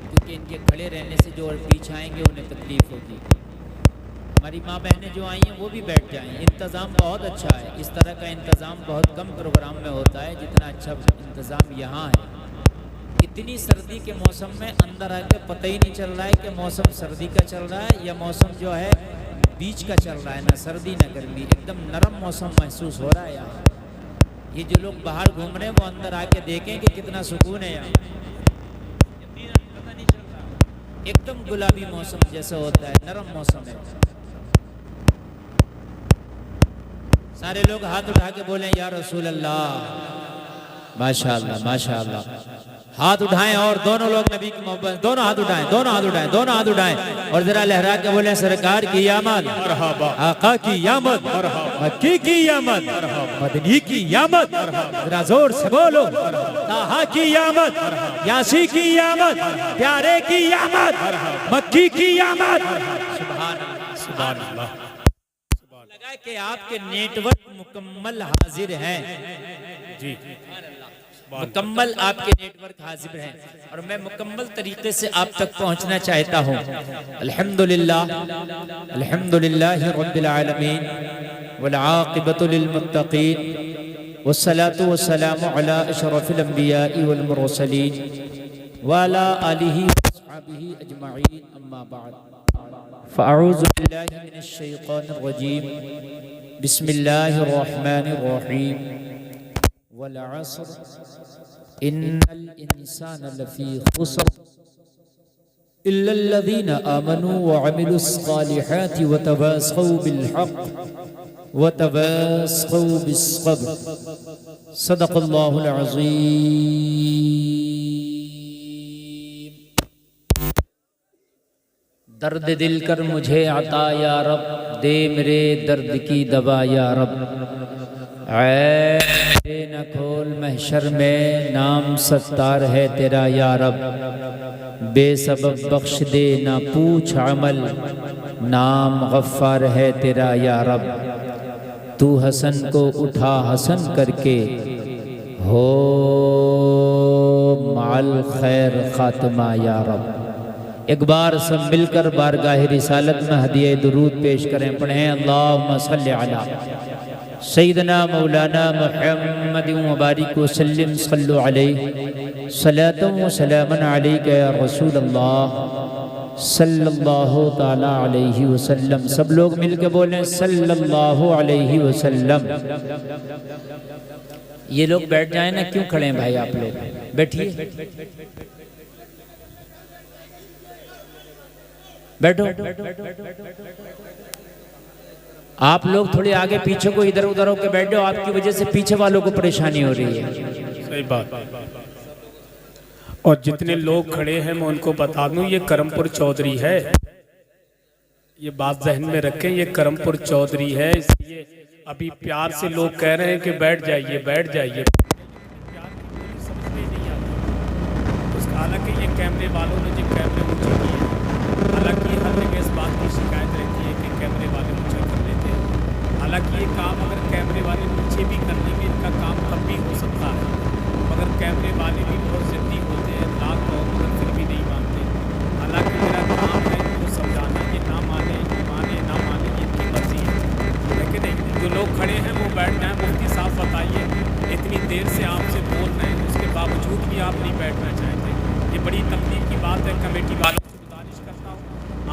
क्योंकि इनके खड़े रहने से जो और पीछे आएंगे उन्हें तकलीफ़ होगी। हमारी माँ बहनें जो आई हैं वो भी बैठ जाएं। इंतज़ाम बहुत अच्छा है, इस तरह का इंतज़ाम बहुत कम प्रोग्राम में होता है जितना अच्छा इंतज़ाम यहाँ है। इतनी सर्दी के मौसम में अंदर आके पता ही नहीं चल रहा है कि मौसम सर्दी का चल रहा है या मौसम जो है बीच का चल रहा है, ना सर्दी ना गर्मी, एकदम नरम मौसम महसूस हो रहा है यहाँ। ये जो लोग बाहर घूम रहे हैं वो अंदर आके देखें कि कितना सुकून है यहाँ। पता नहीं चल रहा, एकदम गुलाबी मौसम जैसा होता है, नरम मौसम है। सारे लोग हाथ उठा के बोलें या रसूल अल्लाह, माशाअल्लाह माशाअल्लाह। हाथ उठाएं और दोनों लोग नबी की मोहब्बत, दोनों हाथ उठाएं, दोनों हाथ उठाएं, दोनों हाथ उठाएं और जरा लहरा के बोलें सरकार की आमद, आका की आमद, मक्की की आमद, मदनी की आमद। जरा जोर से बोलो, ताहा की आमद, यासी की आमद, प्यारे की आमद, मक्की की आमद। सुभान अल्लाह, सुभान अल्लाह। लगा कि आपके नेटवर्क मुकम्मल हाजिर हैं जी, मुकम्मल आपके नेटवर्क हाजिर हैं और मैं मुकम्मल तरीके से आप तक पहुंचना चाहता हूं। अल्हम्दुलिल्लाह, अल्हम्दुलिल्लाहि रब्बिल आलमीन वल आक़िबतु लिल मुत्तक़ीन वस्सलातु वस्सलामु अला अशरफिल अंबिया'i वल मुरसलीन व अला आलिहि व अस्हाबिहि अजमईन, अम्मा बाद। फ़अऊज़ु बिल्लाहि मिनश शैतानिर रजीम, बिस्मिल्लाहिर रहमानिर रहीम। वल अस्र इन्नल इंसाना लफ़ी खुस्र इल्लल लज़ीना आमनू व अमिलुस सालिहाति व तवासौ बिल हक़ व तवासौ बिस सब्र। सदक़ल्लाहुल अज़ीम। दर्द दिल कर मुझे अता या रब, दे मेरे दर्द की दवा या रब। ऐ न खोल महशर में, नाम सत्तार है तेरा या रब। बेसबब बख्श दे ना पूछ अमल, नाम गफ्फार है तेरा या रब। तू हसन को उठा हसन करके, हो माल खैर खात्मा या रब। एक बार सब मिलकर बारगाह रिसालत में हदिया दुरूद पेश करें। पढ़ें अल्लाहुम्मा सल्लि अला सय्यिदना मौलाना मुहम्मद व बारिक व सल्लिम सल्लु अलैहि सलातन व सलामन अलैका या रसूल अल्लाह सल्लल्लाहु ताला अलैहि वसल्लम। सब लोग मिलकर बोलें सल्लल्लाहु अलैहि वसल्लम। ये लोग बैठ जाए ना, क्यों खड़े हैं भाई आप लोग, बैठिए बैठो। आप लोग थोड़े आगे पीछे को इधर उधर होकर बैठ जाओ, आपकी वजह से पीछे वालों को परेशानी हो रही है। सही बात। और जितने लोग खड़े हैं मैं उनको बता दूं, ये करमपुर चौधरी है, ये बात जहन में रखें, ये करमपुर चौधरी है। इसलिए अभी प्यार से लोग कह रहे हैं कि बैठ जाइए बैठ जाइए, समझ में नहीं आता। हालांकि ये कैमरे वालों ने जो कैमरे ऊंचे किए, हालांकि हर जगह इस बात की शिकायत रहती है कि कैमरे वाले ऊंचा कर लेते हैं। हालांकि ये काम अगर कैमरे वाले नीचे भी कर लेंगे, इनका काम तब भी हो सकता है, मगर कैमरे वाले भी बहुत जिद्दी होते हैं, लाख कहो मगर फिर भी नहीं मानते। हालांकि मेरा काम है इनको समझाना, ये ना माने ना माने ये इनकी मर्जी है, लेकिन नहीं। जो लोग खड़े हैं वो बैठ जाएँ। मुफ्ती साहब बताइए, इतनी देर से आपसे बोल रहे हैं, उसके बावजूद भी आप नहीं बैठना चाहते, ये बड़ी तकलीफ की बात है। कमेटी वालों से गुजारिश करता हूँ,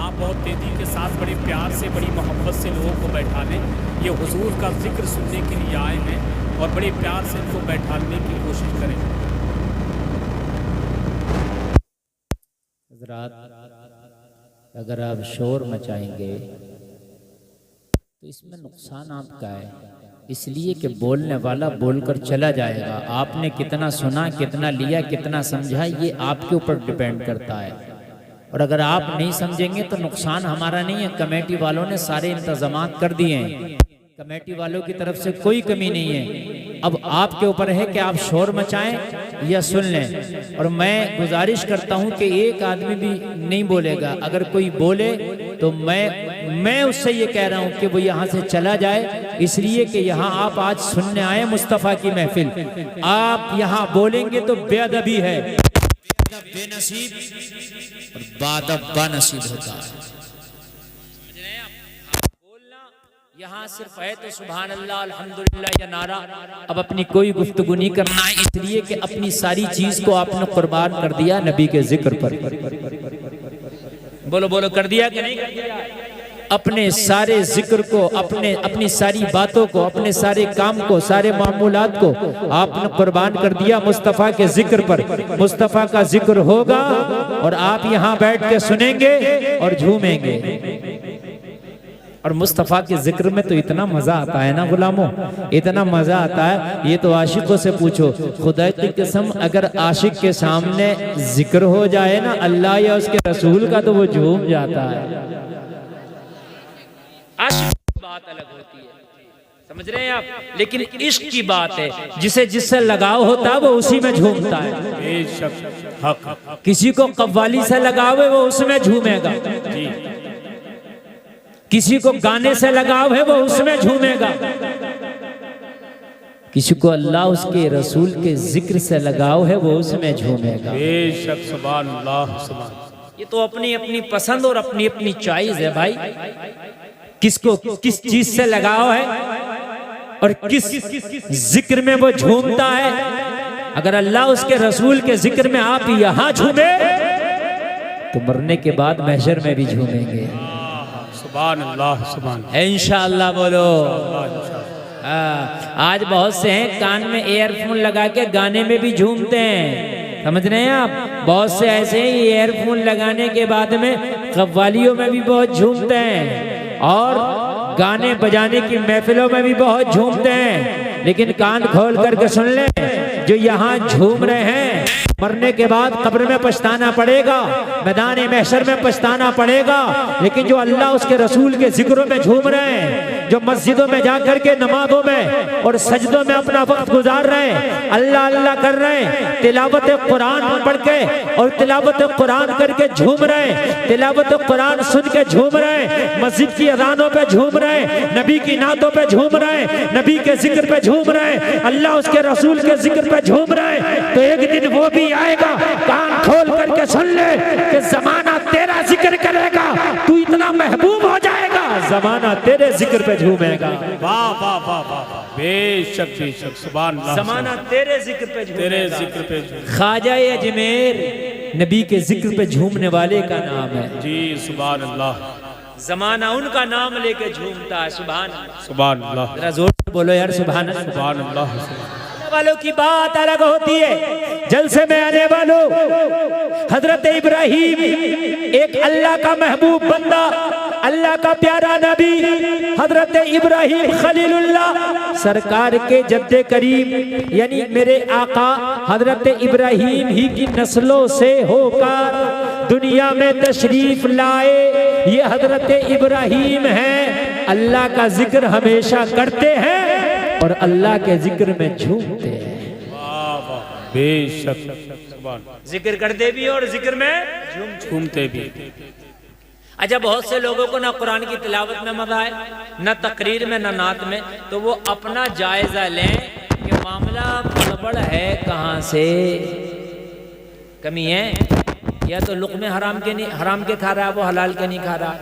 आप बहुत तेज़ी के साथ बड़े प्यार से बड़ी मोहब्बत से लोगों को बैठा लें। ये हुजूर का जिक्र सुनने के लिए आए हैं और बड़े प्यार से इनको बैठाने की कोशिश करें। अगर आप शोर मचाएंगे तो इसमें नुकसान आपका है, इसलिए कि बोलने वाला बोलकर चला जाएगा। आपने कितना सुना, कितना लिया, कितना समझा, ये आपके ऊपर डिपेंड करता है। और अगर आप नहीं समझेंगे तो नुकसान हमारा नहीं है, कमेटी वालों ने सारे इंतजाम कर दिए हैं, कमेटी वालों की तरफ से कोई कमी नहीं है। अब आपके ऊपर है कि आप शोर मचाएं या सुन लें। और मैं गुजारिश करता हूं कि एक आदमी भी नहीं बोलेगा, अगर कोई बोले तो मैं उससे ये कह रहा हूं कि वो यहाँ से चला जाए, इसलिए कि यहाँ आप आज सुनने आए मुस्तफ़ा की महफिल। आप यहाँ बोलेंगे तो बेअदबी है, बेनसीब और बानसीब होता है। यहाँ सिर्फ है तो सुभान अल्लाह अल्हम्दुलिल्लाह या नारा, अब अपनी कोई गुफ्तगू नहीं करना है, इसलिए कि अपनी सारी चीज को आपने कुर्बान कर दिया नबी के जिक्र पर। बोलो बोलो, कर दिया कि नहीं कर दिया? अपने सारे जिक्र को, अपनी सारी बातों को, अपने सारे काम को, सारे मामूलात को आपने कुर्बान कर दिया मुस्तफ़ा के जिक्र पर। मुस्तफ़ा का जिक्र होगा और आप यहाँ बैठ के सुनेंगे और झूमेंगे। और मुस्तफ़ा के जिक्र में तो इतना मजा आता है ना गुलामों, इतना मजा आता है, ये तो आशिकों से पूछो। खुदा की कसम, अगर आशिक के सामने जिक्र हो जाए ना अल्लाह या उसके रसूल का, तो वो झूम जाता है। आशिक की बात अलग होती है, समझ रहे हैं आप, लेकिन इश्क की बात है, जिसे जिससे लगाव होता है वो उसी में झूमता है। किसी को कव्वाली से लगाव है वो उसमें झूमेगा, किसी को गाने से लगाव है वो उसमें झूमेगा, किसी को अल्लाह उसके रसूल के जिक्र से लगाव है वो उसमें झूमेगा। बेशक, सुभान अल्लाह, सुभान। ये तो अपनी अपनी पसंद और अपनी अपनी चॉइस है भाई, किसको किस चीज से लगाव है और किस जिक्र में वो झूमता है। अगर अल्लाह उसके रसूल के जिक्र में आप यहाँ झूमे तो मरने के बाद महशर में भी झूमेंगे। सुभान अल्लाह, सुभान। इंशाअल्लाह बोलो। आज बहुत से हैं कान में एयरफोन लगा के गाने में भी झूमते हैं, समझ रहे हैं आप। बहुत से ऐसे ही एयरफोन लगाने के बाद में कव्वालियों में भी बहुत झूमते हैं और गाने बजाने की महफिलों में भी बहुत झूमते हैं। लेकिन कान खोल करके सुन ले, जो यहाँ झूम रहे हैं मरने के बाद कब्र में पछताना पड़ेगा, मैदान महशर में पछताना पड़ेगा। लेकिन जो अल्लाह उसके रसूल के जिक्रों में झूम रहे हैं, जो मस्जिदों में जाकर के नमाजों में और सजदों में अपना वक्त गुजार रहे हैं, अल्लाह अल्लाह कर रहे हैं, तिलावत कुरान पढ़ के और तिलावत कुरान करके झूम रहे हैं, तिलावत कुरान सुन के झूम रहे हैं, मस्जिद की अजानों पे झूम रहे हैं, नबी की नातों पे झूम रहे हैं, नबी के जिक्र पे झूम रहे हैं, अल्लाह उसके रसूल के जिक्र पे झूम रहे हैं, तो एक दिन वो भी आएगा, कान खोल करके सुन ले कि जमाना तेरा करेगा, तू इतना महबूब हो जाएगा, जमाना तेरे जिक्र पे झूमेगा। वाह वाह वाह वाह, बेशक बेशक, सुभान अल्लाह। जमाना तेरे जिक्र पे तेरे झूमेगा। जिक्र पे झूम। ख्वाजा अजमेर नबी के जिक्र पे झूमने वाले का नाम है। जी सुभान अल्लाह, जमाना उनका नाम लेके झूमता है। सुभान अल्लाह। सुभान अल्लाह, जरा जोर से बोलो यार, सुभान अल्लाह। सुभान अल्लाह। वालों की बात अलग होती है। जलसे में आने वालों, हजरत इब्राहिम एक अल्लाह का महबूब बंदा, अल्लाह का प्यारा नबी, हजरत इब्राहिम खलीलुल्लाह सरकार के जद्दे करीम यानी मेरे आका हजरत इब्राहिम ही की नस्लों से होकर दुनिया में तशरीफ लाए। ये हजरत इब्राहिम हैं, अल्लाह का जिक्र हमेशा करते हैं और अल्लाह के जिक्र में झूमते हैं। बेशक, सुभान, जिक्र करते भी और जिक्र में झूमते भी। अच्छा, बहुत से लोगों को ना कुरान की तिलावत में मजा है, ना तकरीर में, ना नात में, तो वो अपना जायजा लें कि मामला गड़बड़ है, कहाँ से कमी है, या तो लुक़्मे हराम के खा रहा है, वो हलाल के नहीं खा रहा।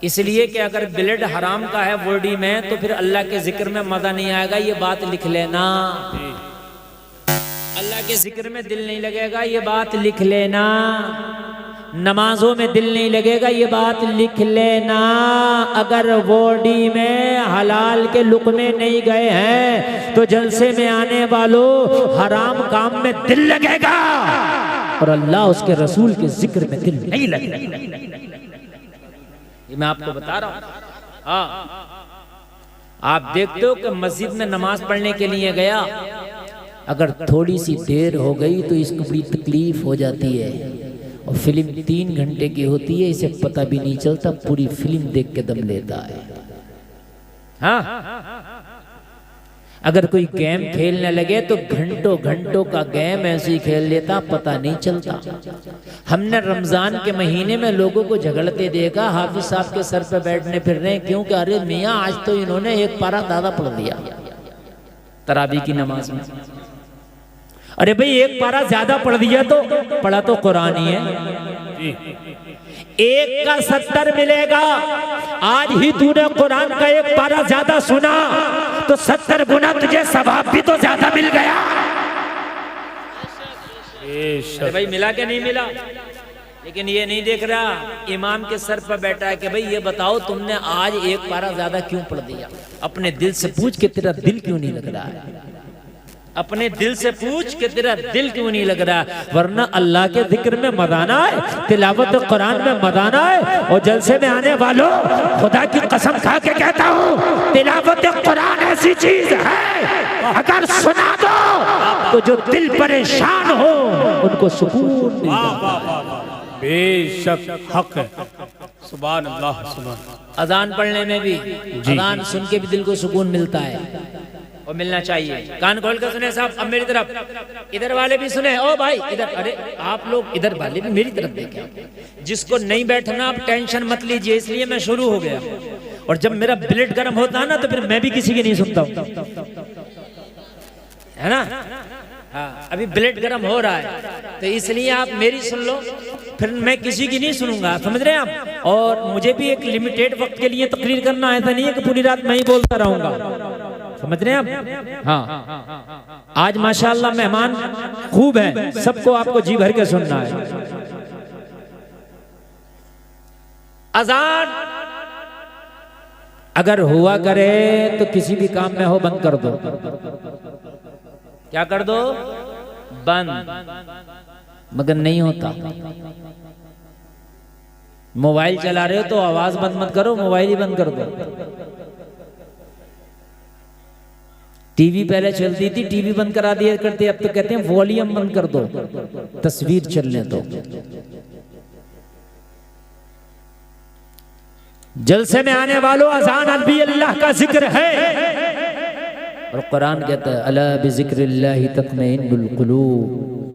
इसलिए कि अगर ब्लड हराम का है बॉडी में तो फिर अल्लाह के जिक्र में मजा नहीं आएगा, ये बात लिख लेना। अल्लाह के जिक्र में दिल नहीं लगेगा, ये बात लिख लेना। नमाजों में दिल नहीं लगेगा, ये बात लिख लेना। अगर बॉडी में हलाल के लुक़्मे नहीं गए हैं तो जलसे में आने वालों हराम काम में दिल लगेगा और अल्लाह उसके रसूल के जिक्र में दिल नहीं लगेगा। ये मैं आपको बता रहा हूं। हाँ, आप देखते हो कि मस्जिद में नमाज पढ़ने के लिए गया, अगर थोड़ी सी देर हो गई तो इसको बड़ी तकलीफ हो जाती है, और फिल्म 3 घंटे की होती है, इसे पता भी नहीं चलता, पूरी फिल्म देख के दम लेता है। हाँ, अगर कोई गेम खेलने लगे तो घंटों घंटों का गेम ऐसे ही खेल लेता, पता नहीं चलता। हमने रमजान के महीने में लोगों को झगड़ते देखा, हाफिज साहब के सर पे बैठने फिर रहे, क्योंकि अरे मियाँ आज तो इन्होंने एक पारा ज़्यादा पढ़ दिया तरावी की नमाज में। अरे भाई, एक पारा ज्यादा पढ़ दिया तो पढ़ा तो कुरान ही है। एक का 70 मिलेगा। आज ही तूने कुरान का एक पारा ज्यादा सुना तो 70 गुना तुझे सवाब भी तो ज्यादा मिल गया। अरे भाई, मिला के नहीं मिला, लेकिन ये नहीं देख रहा इमाम के सर पर बैठा है कि भाई ये बताओ तुमने आज एक पारा ज्यादा क्यों पढ़ दिया। अपने दिल से पूछ के तेरा दिल क्यों नहीं लग रहा है, अपने दिल से पूछ के तेरा दिल क्यों नहीं लग रहा, वरना अल्लाह के जिक्र में मदाना है, तिलावत कुरान में मदाना है। और जलसे में आने वालों, खुदा की कसम खा के कहता हूँ, तिलावत कुरान ऐसी चीज है, अगर सुना दो तो जो दिल परेशान हो उनको सुकून मिलता है। बेशक हक है, सुभान अल्लाह, सुभान। अजान पढ़ने में भी, अजान सुन के भी दिल को सुकून मिलता है और मिलना चाहिए। कान खोल कर सुने साहब, अब मेरी तरफ, इधर वाले भी सुने। ओ भाई इधर, अरे आप लोग इधर वाले भी मेरी तरफ देखें। जिसको नहीं बैठना आप टेंशन मत लीजिए, इसलिए मैं शुरू हो गया। और जब मेरा ब्लड गर्म होता है ना तो फिर मैं भी किसी की नहीं सुनता हूँ, है ना। हाँ, अभी ब्लड गर्म हो रहा है तो इसलिए आप मेरी सुन लो, फिर मैं किसी की नहीं सुनूंगा, समझ रहे हैं आप। और मुझे भी एक लिमिटेड वक्त के लिए तकरीर करना, ऐसा नहीं है कि पूरी रात मैं ही बोलता रहूंगा, समझ रहे हैं आप। हाँ, आज माशाअल्लाह मेहमान खूब है, सबको आपको जी भर के सुनना है। अजान अगर हुआ करे तो किसी भी काम में हो बंद कर दो। क्या कर दो? बंद। मगर नहीं होता। मोबाइल चला रहे हो तो आवाज बंद मत करो, मोबाइल ही बंद कर दो। टीवी पहले चलती थी, टीवी बंद करा दिया करते, अब तो कहते हैं वॉल्यूम बंद कर दो, तस्वीर चलने दो। जलसे में आने वालों, अजान भी अल्लाह का जिक्र है और कुरान कहता है अला बिज़िक्रिल्लाहि तत्मइन्नुल कुलूब।